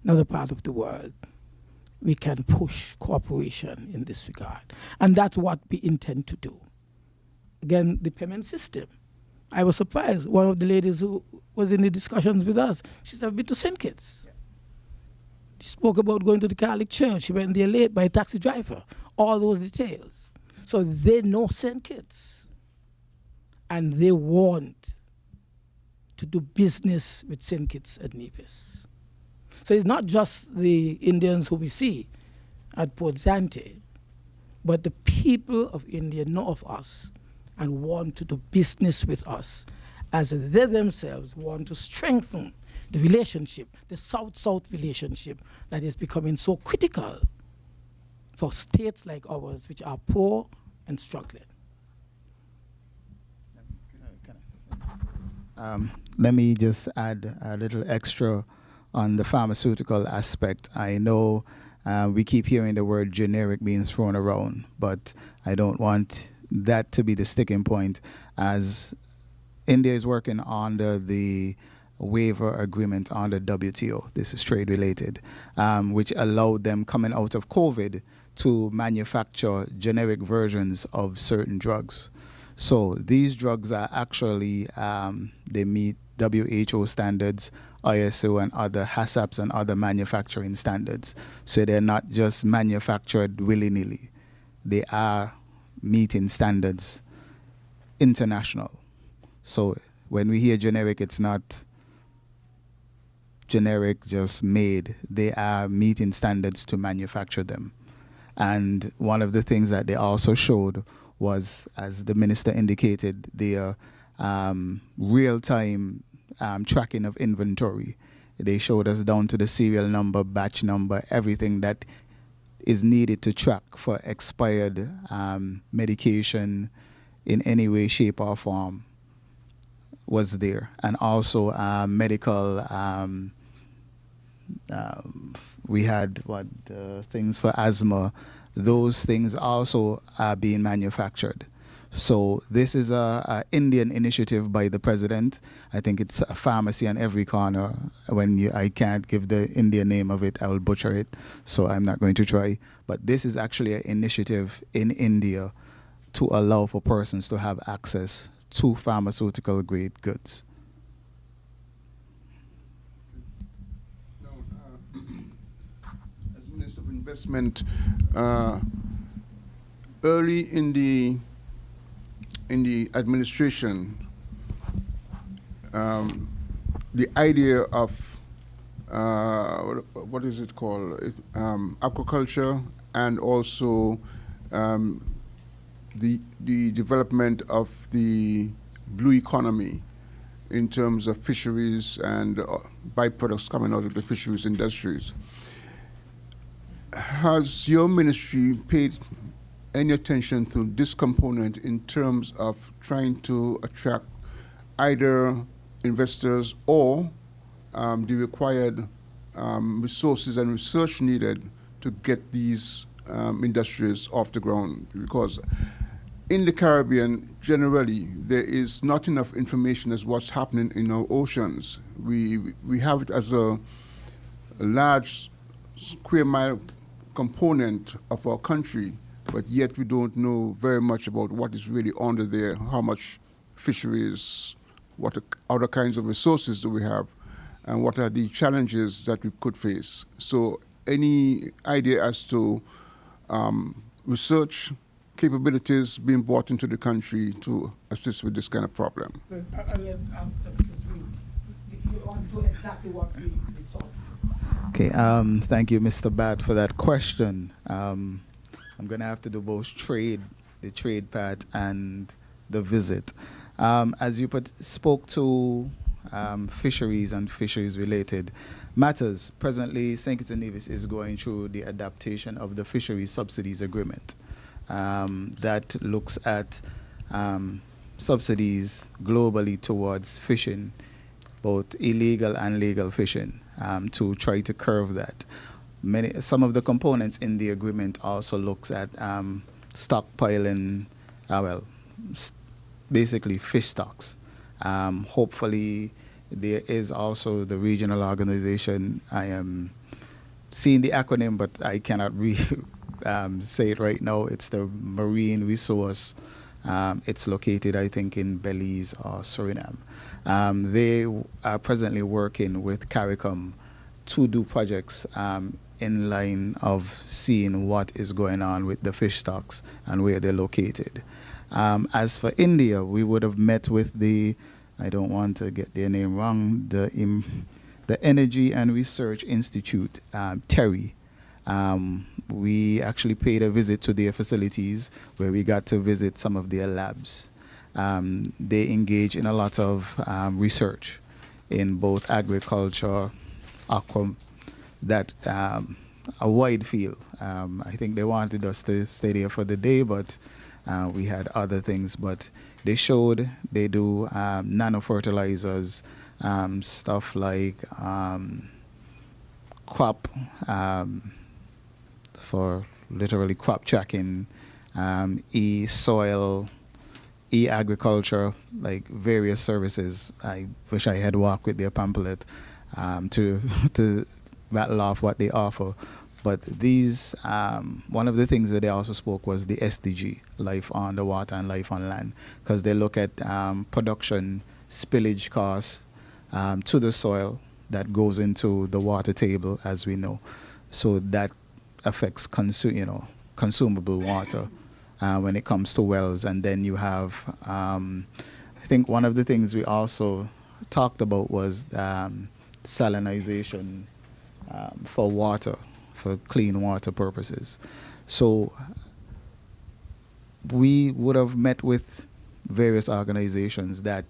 another part of the world, we can push cooperation in this regard. And that's what we intend to do. Again, the payment system. I was surprised. One of the ladies who was in the discussions with us, she said, I've been to St. Kitts. She spoke about going to the Catholic Church. She went there late by a taxi driver. All those details. So they know St. Kitts. And they want to do business with St. Kitts and Nevis. So it's not just the Indians who we see at Port Zante, but the people of India know of us and want to do business with us, as they themselves want to strengthen the relationship, the South-South relationship that is becoming so critical for states like ours, which are poor and struggling. Let me just add a little extra on the pharmaceutical aspect. I know we keep hearing the word generic being thrown around, but I don't want that to be the sticking point, as India is working under the waiver agreement under WTO. This is trade related, which allowed them coming out of COVID to manufacture generic versions of certain drugs. So these drugs are actually, they meet WHO standards, ISO and other HACCPs and other manufacturing standards. So they're not just manufactured willy-nilly. They are meeting standards international. So when we hear generic, it's not generic just made. They are meeting standards to manufacture them. And one of the things that they also showed was, as the minister indicated, their real-time tracking of inventory. They showed us down to the serial number, batch number, everything that is needed to track for expired medication in any way, shape, or form was there. And also medical, we had things for asthma. Those things also are being manufactured. So this is a Indian initiative by the president. I think it's a pharmacy on every corner. I can't give the Indian name of it, I will butcher it, so I'm not going to try. But this is actually an initiative in India to allow for persons to have access to pharmaceutical grade goods. Now, as Minister of Investment, early in the administration, the idea of what is it called, aquaculture, and also the development of the blue economy in terms of fisheries and byproducts coming out of the fisheries industries. Has your ministry paid any attention to this component in terms of trying to attract either investors or the required resources and research needed to get these industries off the ground? Because in the Caribbean, generally, there is not enough information as what's happening in our oceans. We have it as a large square mile component of our country, but yet we don't know very much about what is really under there, how much fisheries, what other kinds of resources do we have, and what are the challenges that we could face. So any idea as to research capabilities being brought into the country to assist with this kind of problem? Okay, thank you, Mr. Bat, for that question. I'm going to have to do both the trade part and the visit. As you spoke to fisheries and fisheries-related matters, presently St. Kitts and Nevis is going through the adaptation of the Fisheries Subsidies Agreement that looks at subsidies globally towards fishing, both illegal and legal fishing, to try to curb that. Some of the components in the agreement also looks at stockpiling, basically fish stocks. Hopefully, there is also the regional organization. I am seeing the acronym, but I cannot say it right now. It's the Marine Resource. It's located, I think, in Belize or Suriname. They are presently working with CARICOM to do projects in line of seeing what is going on with the fish stocks and where they're located. As for India, we would have met with I don't want to get their name wrong, the Energy and Research Institute, TERI. We actually paid a visit to their facilities where we got to visit some of their labs. They engage in a lot of research in both agriculture, aqua, that a wide field. I think they wanted us to stay there for the day, but we had other things. But they showed they do nanofertilizers, stuff like crop, for literally crop tracking, e-soil, e-agriculture, like various services. I wish I had walked with their pamphlet to rattle off what they offer. But these, one of the things that they also spoke was the SDG, life on the water and life on land, because they look at production spillage costs to the soil that goes into the water table, as we know. So that affects consumable water. when it comes to wells. And then you have, I think one of the things we also talked about was salinization for water, for clean water purposes. So we would have met with various organizations that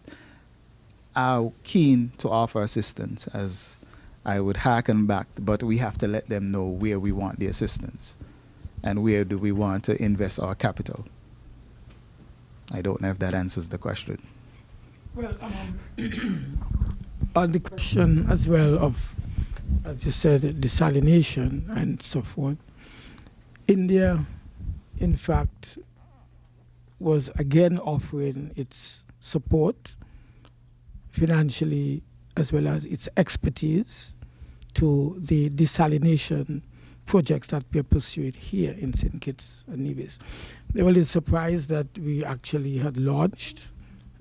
are keen to offer assistance, as I would hearken back, but we have to let them know where we want the assistance and where do we want to invest our capital. I don't know if that answers the question. Well, on the question as well of, as you said, desalination and so forth, India, in fact, was again offering its support financially as well as its expertise to the desalination projects that we are pursuing here in St. Kitts and Nevis. They were a little surprised that we actually had launched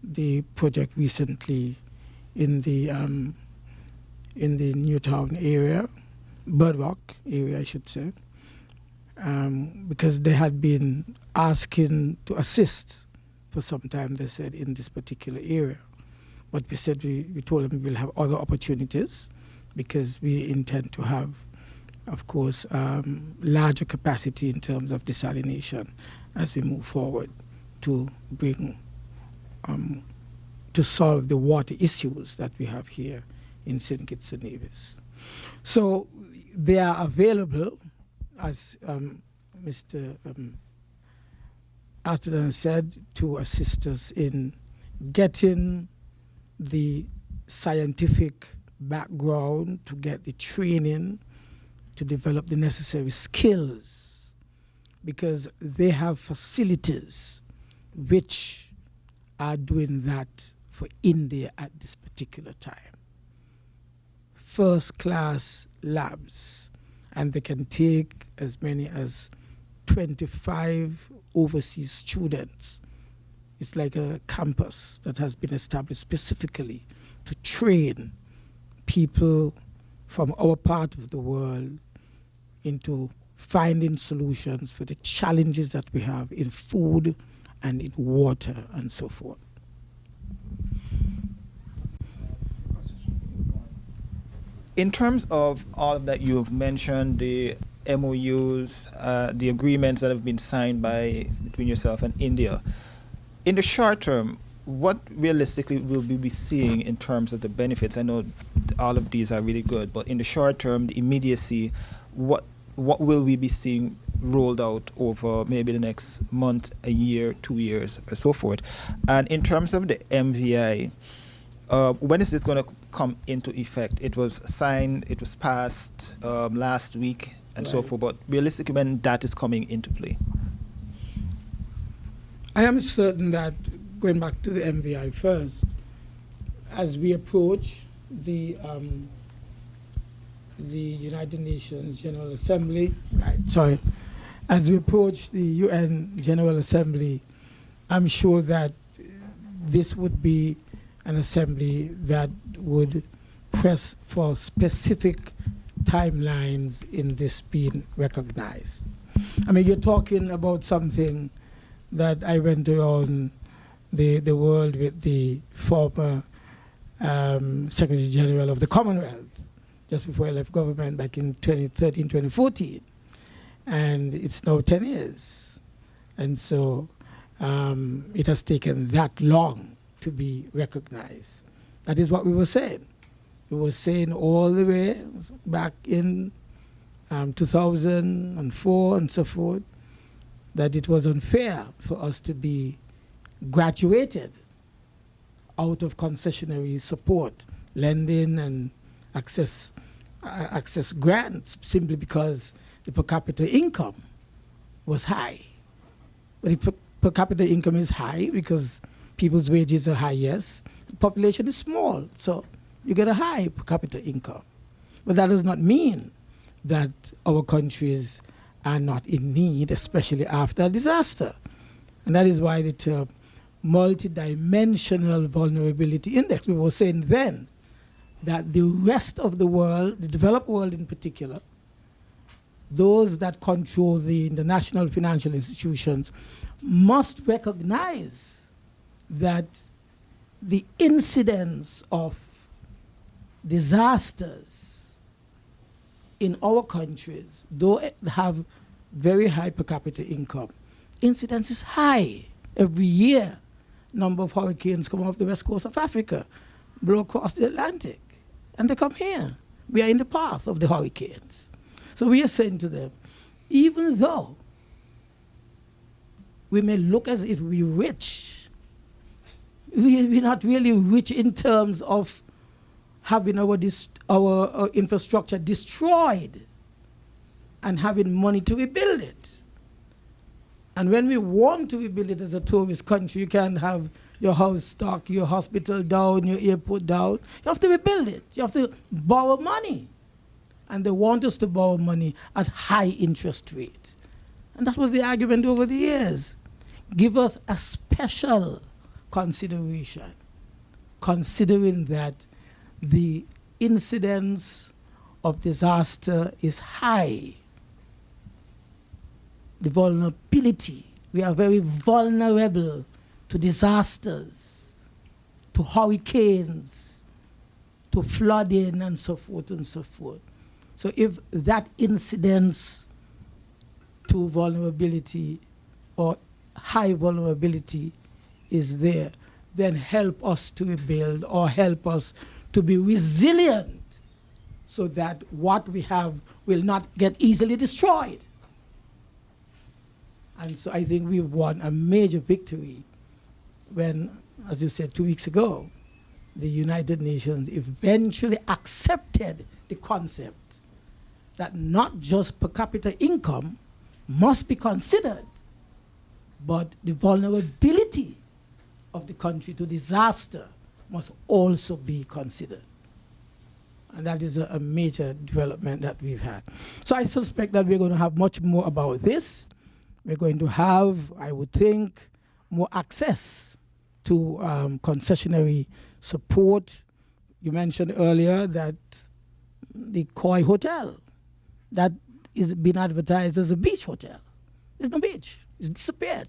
the project recently in the Newtown area, Bird Rock area, I should say, because they had been asking to assist for some time, they said, in this particular area. But we said, we told them we'll have other opportunities because we intend to have, of course, larger capacity in terms of desalination as we move forward to bring, to solve the water issues that we have here in St. Kitts and Nevis. So they are available, as Mr. Atherton said, to assist us in getting the scientific background, to get the training, to develop the necessary skills, because they have facilities which are doing that for India at this particular time. First-class labs, and they can take as many as 25 overseas students. It's like a campus that has been established specifically to train people from our part of the world into finding solutions for the challenges that we have in food and in water and so forth. In terms of all that you've mentioned, the MOUs, the agreements that have been signed between yourself and India, in the short term, what realistically will we be seeing in terms of the benefits? I know all of these are really good, but in the short term, the immediacy, what will we be seeing rolled out over maybe the next month, a year, 2 years, or so forth? And in terms of the MVI, when is this going to come into effect? It was signed, it was passed last week, and so forth, but realistically, when that is coming into play? I am certain that, going back to the MVI first, as we approach the United Nations General Assembly, as we approach the UN General Assembly, I'm sure that this would be an assembly that would press for specific timelines in this being recognized. I mean, you're talking about something that I went around the world with the former Secretary General of the Commonwealth just before I left government back in 2013, 2014. And it's now 10 years. And so it has taken that long to be recognized. That is what we were saying. We were saying all the way back in 2004 and so forth that it was unfair for us to be graduated out of concessionary support, lending and access grants, simply because the per capita income was high. But the per capita income is high because people's wages are high, yes. The population is small, so you get a high per capita income. But that does not mean that our countries are not in need, especially after a disaster. And that is why the term multidimensional vulnerability index, we were saying then that the rest of the world, the developed world in particular, those that control the international financial institutions must recognize that the incidence of disasters in our countries, though it have very high per capita income, incidence is high. Every year, number of hurricanes come off the west coast of Africa, blow across the Atlantic, and they come here. We are in the path of the hurricanes. So we are saying to them, even though we may look as if we're rich, we're not really rich in terms of having our infrastructure destroyed and having money to rebuild it. And when we want to rebuild it as a tourist country, you can't have your house stuck, your hospital down, your airport down. You have to rebuild it. You have to borrow money. And they want us to borrow money at high interest rate. And that was the argument over the years. Give us a special consideration, considering that the incidence of disaster is high. The vulnerability, we are very vulnerable to disasters, to hurricanes, to flooding, and so forth and so forth. So if that incidence to vulnerability or high vulnerability is there, then help us to rebuild or help us to be resilient so that what we have will not get easily destroyed. And so I think we've won a major victory when, as you said 2 weeks ago, the United Nations eventually accepted the concept that not just per capita income must be considered, but the vulnerability of the country to disaster must also be considered. And that is a major development that we've had. So I suspect that we're going to have much more about this. We're going to have, I would think, more access to concessionary support. You mentioned earlier that the Koi Hotel, that is being advertised as a beach hotel. There's no beach. It's disappeared.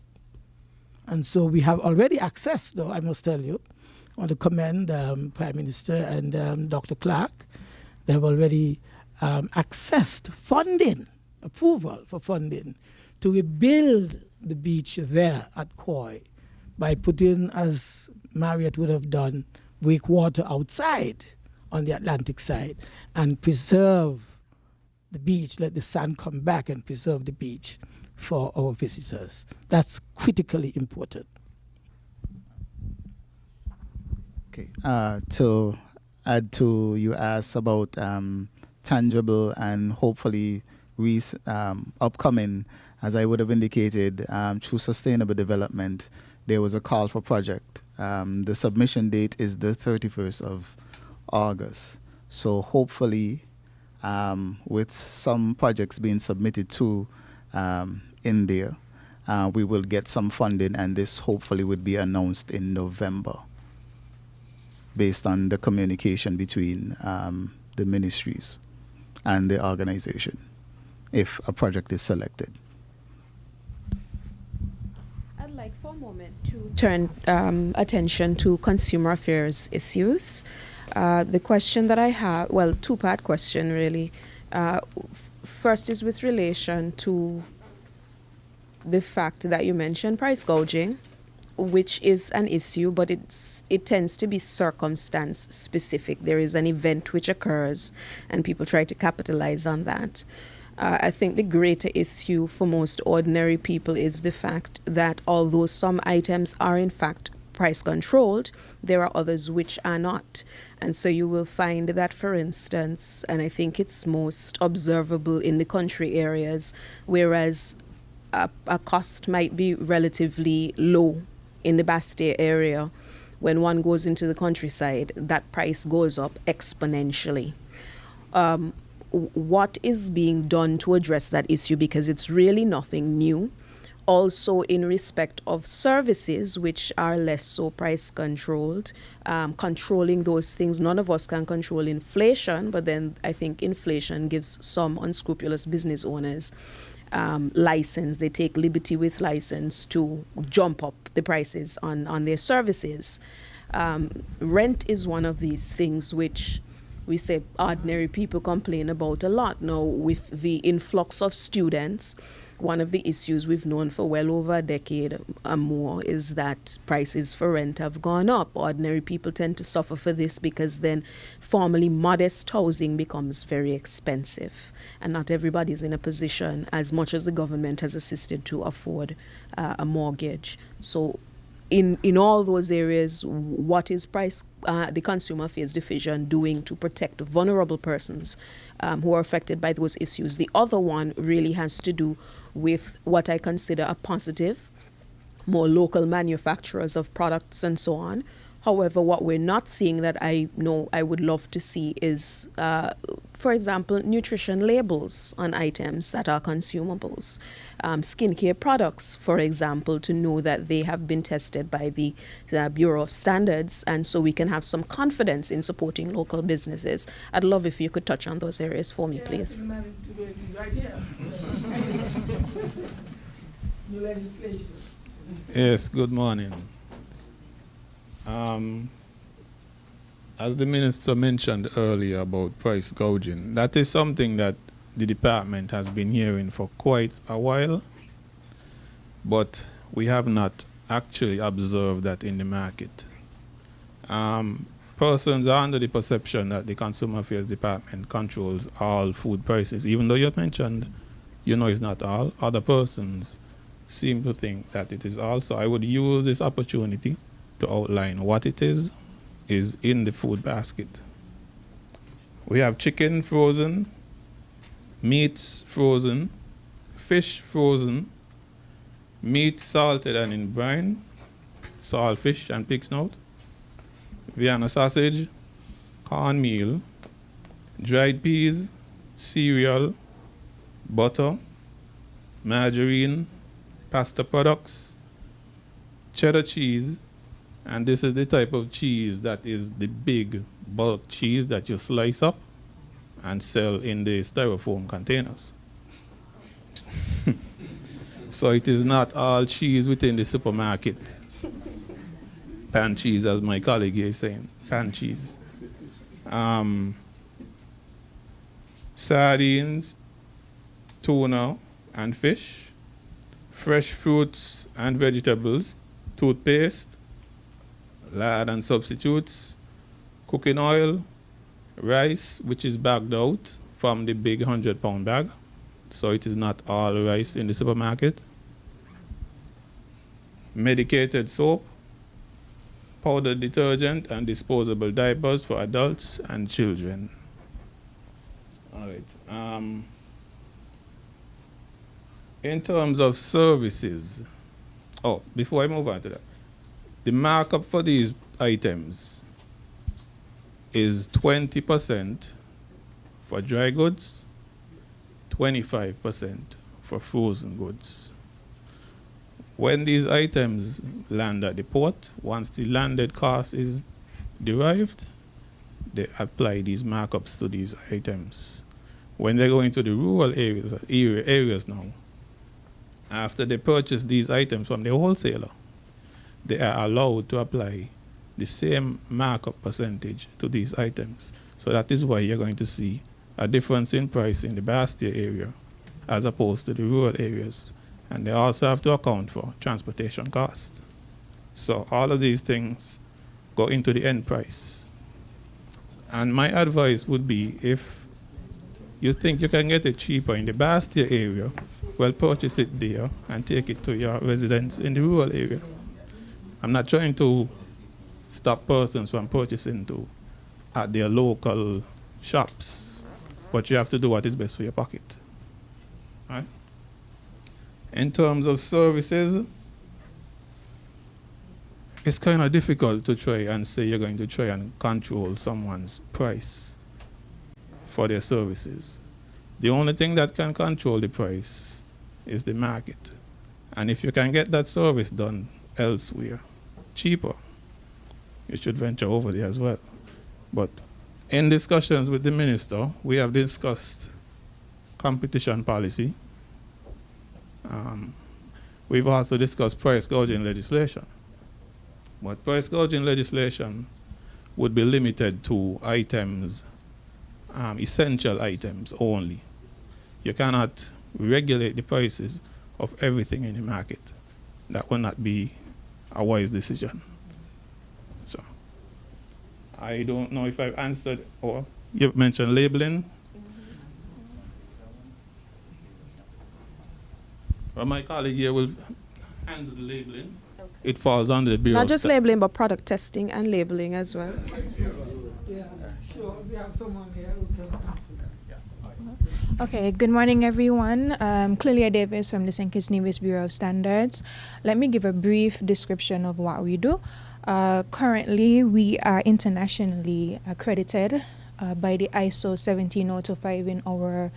And so we have already access, though, I must tell you. I want to commend Prime Minister and Dr. Clark. They have already accessed funding, approval for funding, to rebuild the beach there at Koi by putting, as Marriott would have done, breakwater outside on the Atlantic side and preserve the beach, let the sun come back and preserve the beach for our visitors. That's critically important. Okay. To add to, you asked about tangible and hopefully upcoming, as I would have indicated, through sustainable development, there was a call for project. The submission date is the 31st of August. So hopefully, with some projects being submitted to India, we will get some funding, and this hopefully would be announced in November based on the communication between the ministries and the organization, if a project is selected. I'd like for a moment to turn attention to consumer affairs issues. The question that I have, well, two-part question really. First is with relation to the fact that you mentioned price gouging, which is an issue, but it tends to be circumstance specific. There is an event which occurs and people try to capitalize on that. I think the greater issue for most ordinary people is the fact that although some items are in fact price controlled, there are others which are not. And so you will find that, for instance, and I think it's most observable in the country areas, whereas a cost might be relatively low in the Bastille area, when one goes into the countryside, that price goes up exponentially. What is being done to address that issue? Because it's really nothing new. Also, in respect of services, which are less so price controlled, controlling those things. None of us can control inflation, but then I think inflation gives some unscrupulous business owners license. They take liberty with license to jump up the prices on their services. Rent is one of these things which we say ordinary people complain about a lot. Now, with the influx of students, one of the issues we've known for well over a decade or more is that prices for rent have gone up. Ordinary people tend to suffer for this because then formerly modest housing becomes very expensive. And not everybody's in a position, as much as the government has assisted, to afford a mortgage. So in all those areas, what is the Consumer Affairs Division doing to protect vulnerable persons who are affected by those issues? The other one really has to do with what I consider a positive, more local manufacturers of products and so on. However, what we're not seeing that I know I would love to see is, for example, nutrition labels on items that are consumables. Skincare products, for example, to know that they have been tested by the Bureau of Standards, and so we can have some confidence in supporting local businesses. I'd love if you could touch on those areas for me, please. Right here. New legislation. Yes, good morning. As the minister mentioned earlier about price gouging, that is something that the department has been hearing for quite a while, but we have not actually observed that in the market. Persons are under the perception that the Consumer Affairs Department controls all food prices, even though you mentioned, it's not all. Other persons seem to think that it is also. I would use this opportunity to outline what it is in the food basket. We have chicken frozen, meats frozen, fish frozen, meat salted and in brine, salt fish and pig snout, Vienna sausage, cornmeal, dried peas, cereal, butter, margarine, pasta products, cheddar cheese, and this is the type of cheese that is the big bulk cheese that you slice up and sell in the styrofoam containers. So it is not all cheese within the supermarket. Pan cheese, as my colleague here is saying, pan cheese. Sardines, tuna, and fish, fresh fruits and vegetables, toothpaste, lard and substitutes, cooking oil, rice, which is bagged out from the big 100-pound bag, so it is not all rice in the supermarket, medicated soap, powdered detergent, and disposable diapers for adults and children. All right. In terms of services, before I move on to that, the markup for these items is 20% for dry goods, 25% for frozen goods. When these items land at the port, once the landed cost is derived, they apply these markups to these items. When they go into the rural areas now, after they purchase these items from the wholesaler, they are allowed to apply the same markup percentage to these items. So that is why you're going to see a difference in price in the Bastia area as opposed to the rural areas. And they also have to account for transportation costs. So all of these things go into the end price. And my advice would be, if you think you can get it cheaper in the Bastia area, well, purchase it there and take it to your residents in the rural area. I'm not trying to stop persons from purchasing at their local shops, but you have to do what is best for your pocket. Right? In terms of services, it's kind of difficult to try and say you're going to try and control someone's price for their services. The only thing that can control the price is the market. And if you can get that service done elsewhere, cheaper, you should venture over there as well. But in discussions with the minister, we have discussed competition policy. We've also discussed price gouging legislation. But price gouging legislation would be limited to items, essential items only. You cannot regulate the prices of everything in the market. That will not be a wise decision. So I don't know if I've answered, or you've mentioned labeling. Well, my colleague here will handle the labeling. Okay. It falls under the Bureau. Not just labeling, but product testing and labeling as well. Yeah, sure. We have someone here who can answer that. Okay, good morning, everyone. Clelia Davis from the St. Kitts Nevis Bureau of Standards. Let me give a brief description of what we do. Currently, we are internationally accredited by the ISO 17025 in our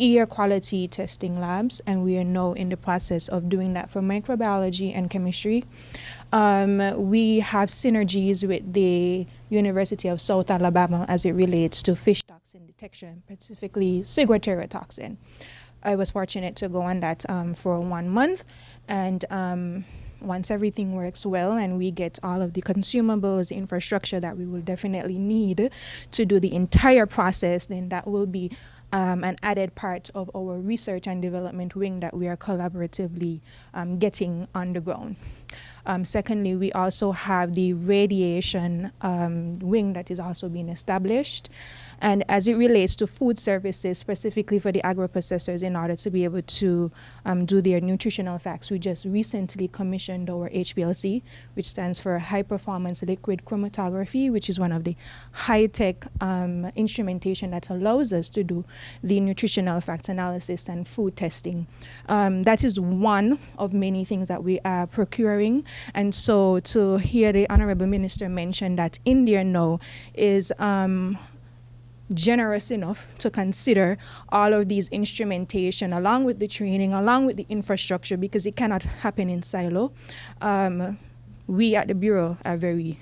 air quality testing labs, and we are now in the process of doing that for microbiology and chemistry. We have synergies with the University of South Alabama as it relates to fish toxin detection, specifically ciguatera. I was fortunate to go on that for 1 month, and once everything works well and we get all of the consumables, the infrastructure that we will definitely need to do the entire process, then that will be an added part of our research and development wing that we are collaboratively getting on the ground. Secondly, we also have the radiation wing that is also being established. And as it relates to food services, specifically for the agro-processors, in order to be able to do their nutritional facts, we just recently commissioned our HPLC, which stands for High Performance Liquid Chromatography, which is one of the high-tech instrumentation that allows us to do the nutritional facts analysis and food testing. That is one of many things that we are procuring. And so to hear the Honorable Minister mention that India now is generous enough to consider all of these instrumentation along with the training, along with the infrastructure, because it cannot happen in silo. We at the Bureau are very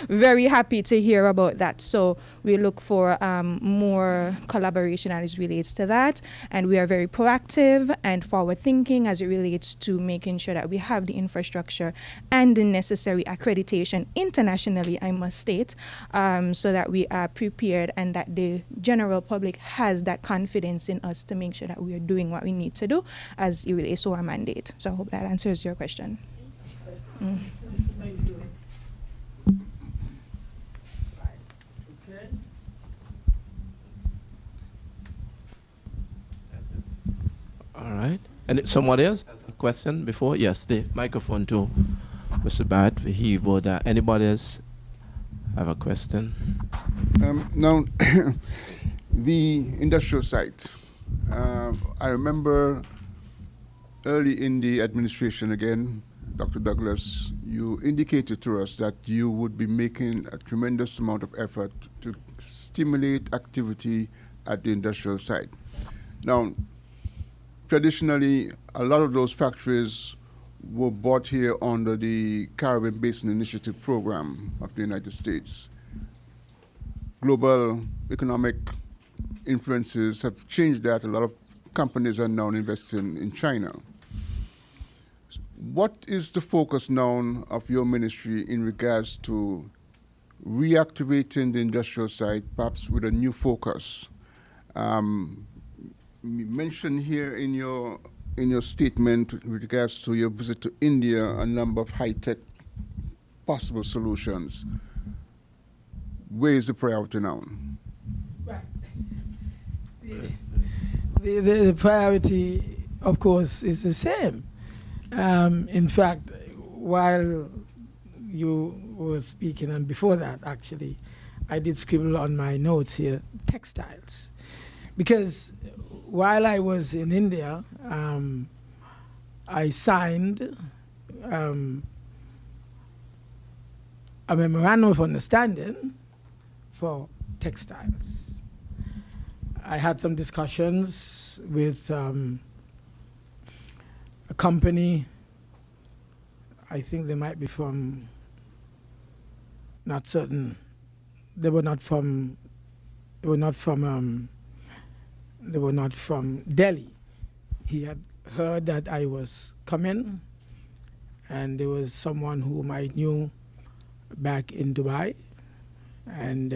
very happy to hear about that. So we look for more collaboration as it relates to that. And we are very proactive and forward thinking as it relates to making sure that we have the infrastructure and the necessary accreditation internationally, I must state, so that we are prepared and that the general public has that confidence in us to make sure that we are doing what we need to do as it relates to our mandate. So I hope that answers your question. Thank you. All right. And somebody else has a question before? Yes, the microphone to Mr. Bad. He would. Anybody else have a question? Now, the industrial site. I remember early in the administration, again, Dr. Douglas, you indicated to us that you would be making a tremendous amount of effort to stimulate activity at the industrial site. Now, traditionally, a lot of those factories were bought here under the Caribbean Basin Initiative program of the United States. Global economic influences have changed that. A lot of companies are now investing in China. What is the focus now of your ministry in regards to reactivating the industrial site, perhaps with a new focus? You mentioned here in your statement with regards to your visit to India a number of high-tech possible solutions. Where is the priority now? Right. The priority, of course, is the same. In fact, while you were speaking, and before that, actually, I did scribble on my notes here, textiles. Because while I was in India, I signed a memorandum of understanding for textiles. I had some discussions with a company, I think they might be from, not certain, they were not from Delhi. He had heard that I was coming, and there was someone whom I knew back in Dubai, and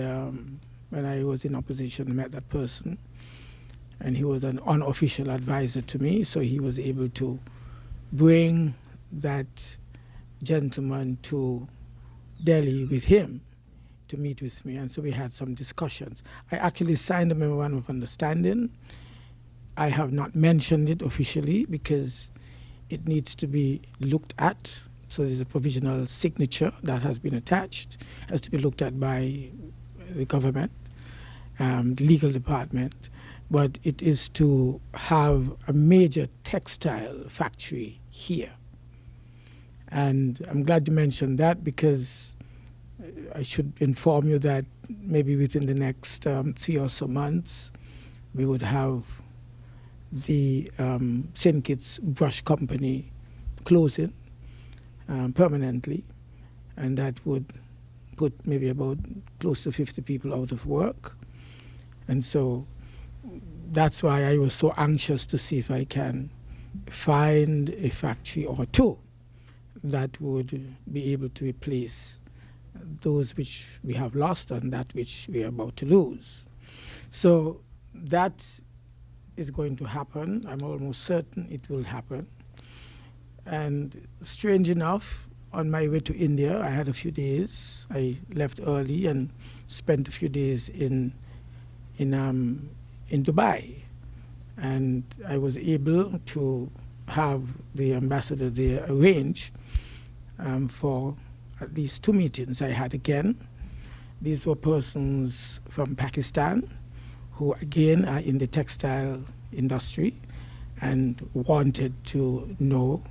when I was in opposition, I met that person, and he was an unofficial advisor to me, so he was able to bring that gentleman to Delhi with him to meet with me, and so we had some discussions. I actually signed a memorandum of understanding. I have not mentioned it officially because it needs to be looked at. So there's a provisional signature that has been attached, has to be looked at by the government, legal department, but it is to have a major textile factory here. And I'm glad you mentioned that, because I should inform you that maybe within the next 3 or so months, we would have the St. Kitts Brush Company closing permanently, and that would put maybe about close to 50 people out of work. And so that's why I was so anxious to see if I can find a factory or two that would be able to replace those which we have lost and that which we are about to lose. So that is going to happen. I'm almost certain it will happen. And strange enough, on my way to India, I had a few days. I left early and spent a few days in Dubai. And I was able to have the ambassador there arrange for at least 2 meetings I had again. These were persons from Pakistan who again are in the textile industry and wanted to know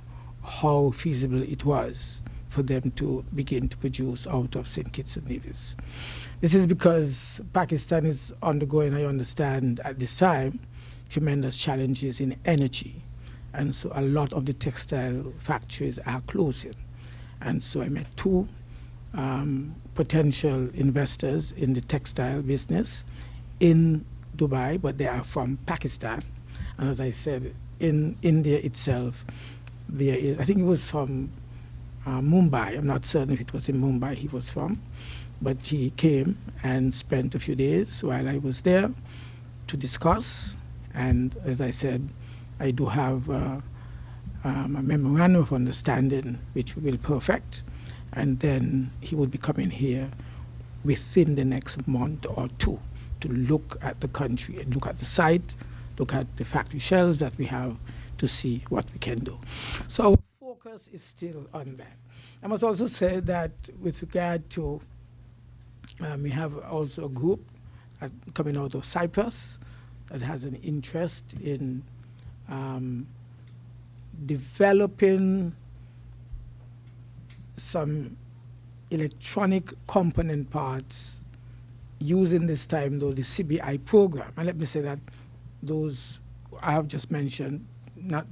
how feasible it was for them to begin to produce out of St. Kitts and Nevis. This is because Pakistan is undergoing, I understand at this time, tremendous challenges in energy. And so a lot of the textile factories are closing. And so I met 2 potential investors in the textile business in Dubai, but they are from Pakistan. And as I said, in India itself, there is, I think it was from Mumbai. I'm not certain if it was in Mumbai he was from, but he came and spent a few days while I was there to discuss. And as I said, I do have a memorandum of understanding which we will perfect, and then he will be coming here within the next month or 2 to look at the country and look at the site, look at the factory shells that we have to see what we can do. So our focus is still on that. I must also say that with regard to, we have also a group coming out of Cyprus that has an interest in developing some electronic component parts using this time, though, the CBI program. And let me say that those I have just mentioned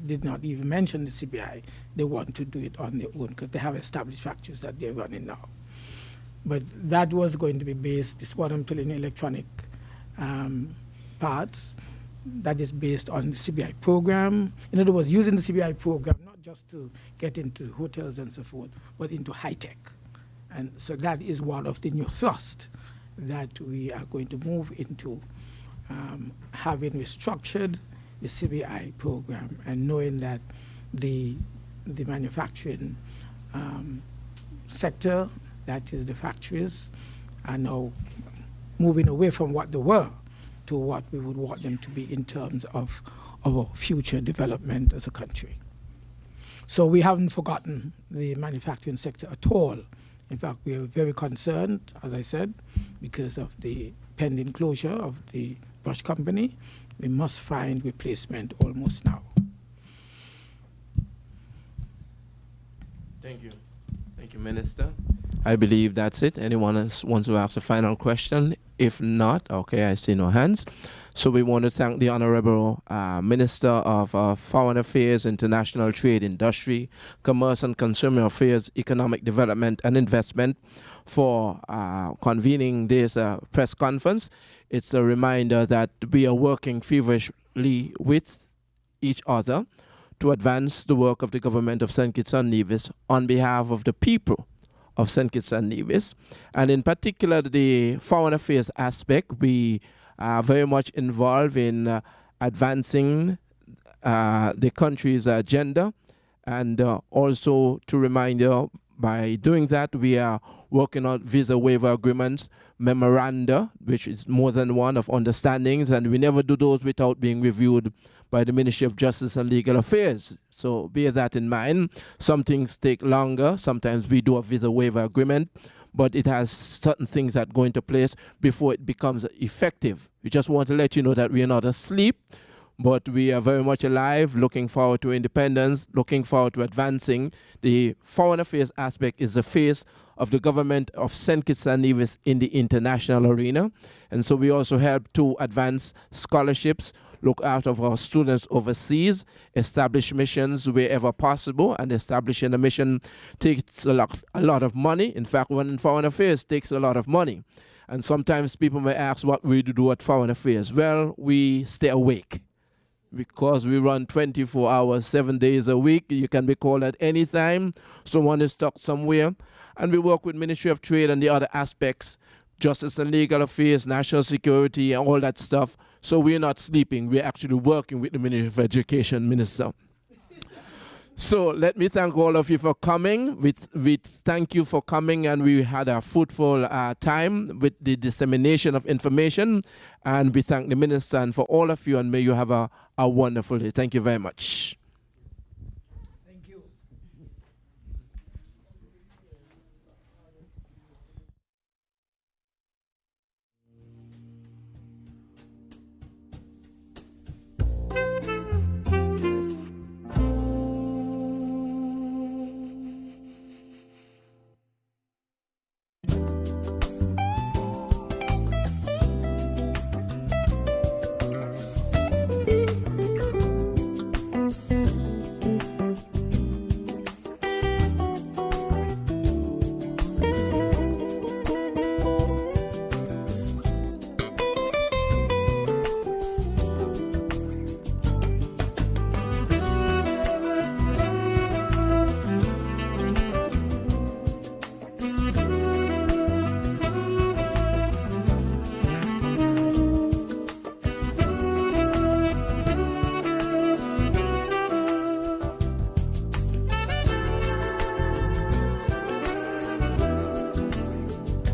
did not even mention the CBI. They want to do it on their own because they have established factories that they're running now. But that was going to be based, this what I'm telling you, electronic parts, that is based on the CBI program. In other words, using the CBI program, not just to get into hotels and so forth, but into high tech. And so that is one of the new thrust that we are going to move into, having restructured the CBI program and knowing that the manufacturing sector, that is the factories, are now moving away from what they were to what we would want them to be in terms of our future development as a country. So we haven't forgotten the manufacturing sector at all. In fact, we are very concerned, as I said, because of the pending closure of the brush company. We must find replacement almost now. Thank you. Thank you, Minister. I believe that's it. Anyone else wants to ask a final question? If not, okay, I see no hands. So we want to thank the Honorable Minister of Foreign Affairs, International Trade, Industry, Commerce and Consumer Affairs, Economic Development and Investment for convening this press conference. It's a reminder that we are working feverishly with each other to advance the work of the government of St. Kitts and Nevis on behalf of the people of St. Kitts and Nevis. And in particular, the foreign affairs aspect, we are very much involved in advancing the country's agenda. And also to remind you, by doing that, we are working on visa waiver agreements, memoranda, which is more than one of understandings, and we never do those without being reviewed by the Ministry of Justice and Legal Affairs. So bear that in mind. Some things take longer. Sometimes we do a visa waiver agreement, but it has certain things that go into place before it becomes effective. We just want to let you know that we are not asleep, but we are very much alive, looking forward to independence, looking forward to advancing. The foreign affairs aspect is the face of the government of St. Kitts and Nevis in the international arena. And so we also help to advance scholarships, look after our students overseas, establish missions wherever possible, and establishing a mission takes a lot of money. In fact, when in foreign affairs takes a lot of money. And sometimes people may ask what we do at foreign affairs. Well, we stay awake because we run 24 hours, 7 days a week. You can be called at any time. Someone is stuck somewhere. And we work with Ministry of Trade and the other aspects, Justice and Legal Affairs, National Security, and all that stuff. So we're not sleeping. We're actually working with the Ministry of Education Minister. So let me thank all of you for coming. We thank you for coming, and we had a fruitful time with the dissemination of information. And we thank the Minister and for all of you, and may you have a wonderful day. Thank you very much.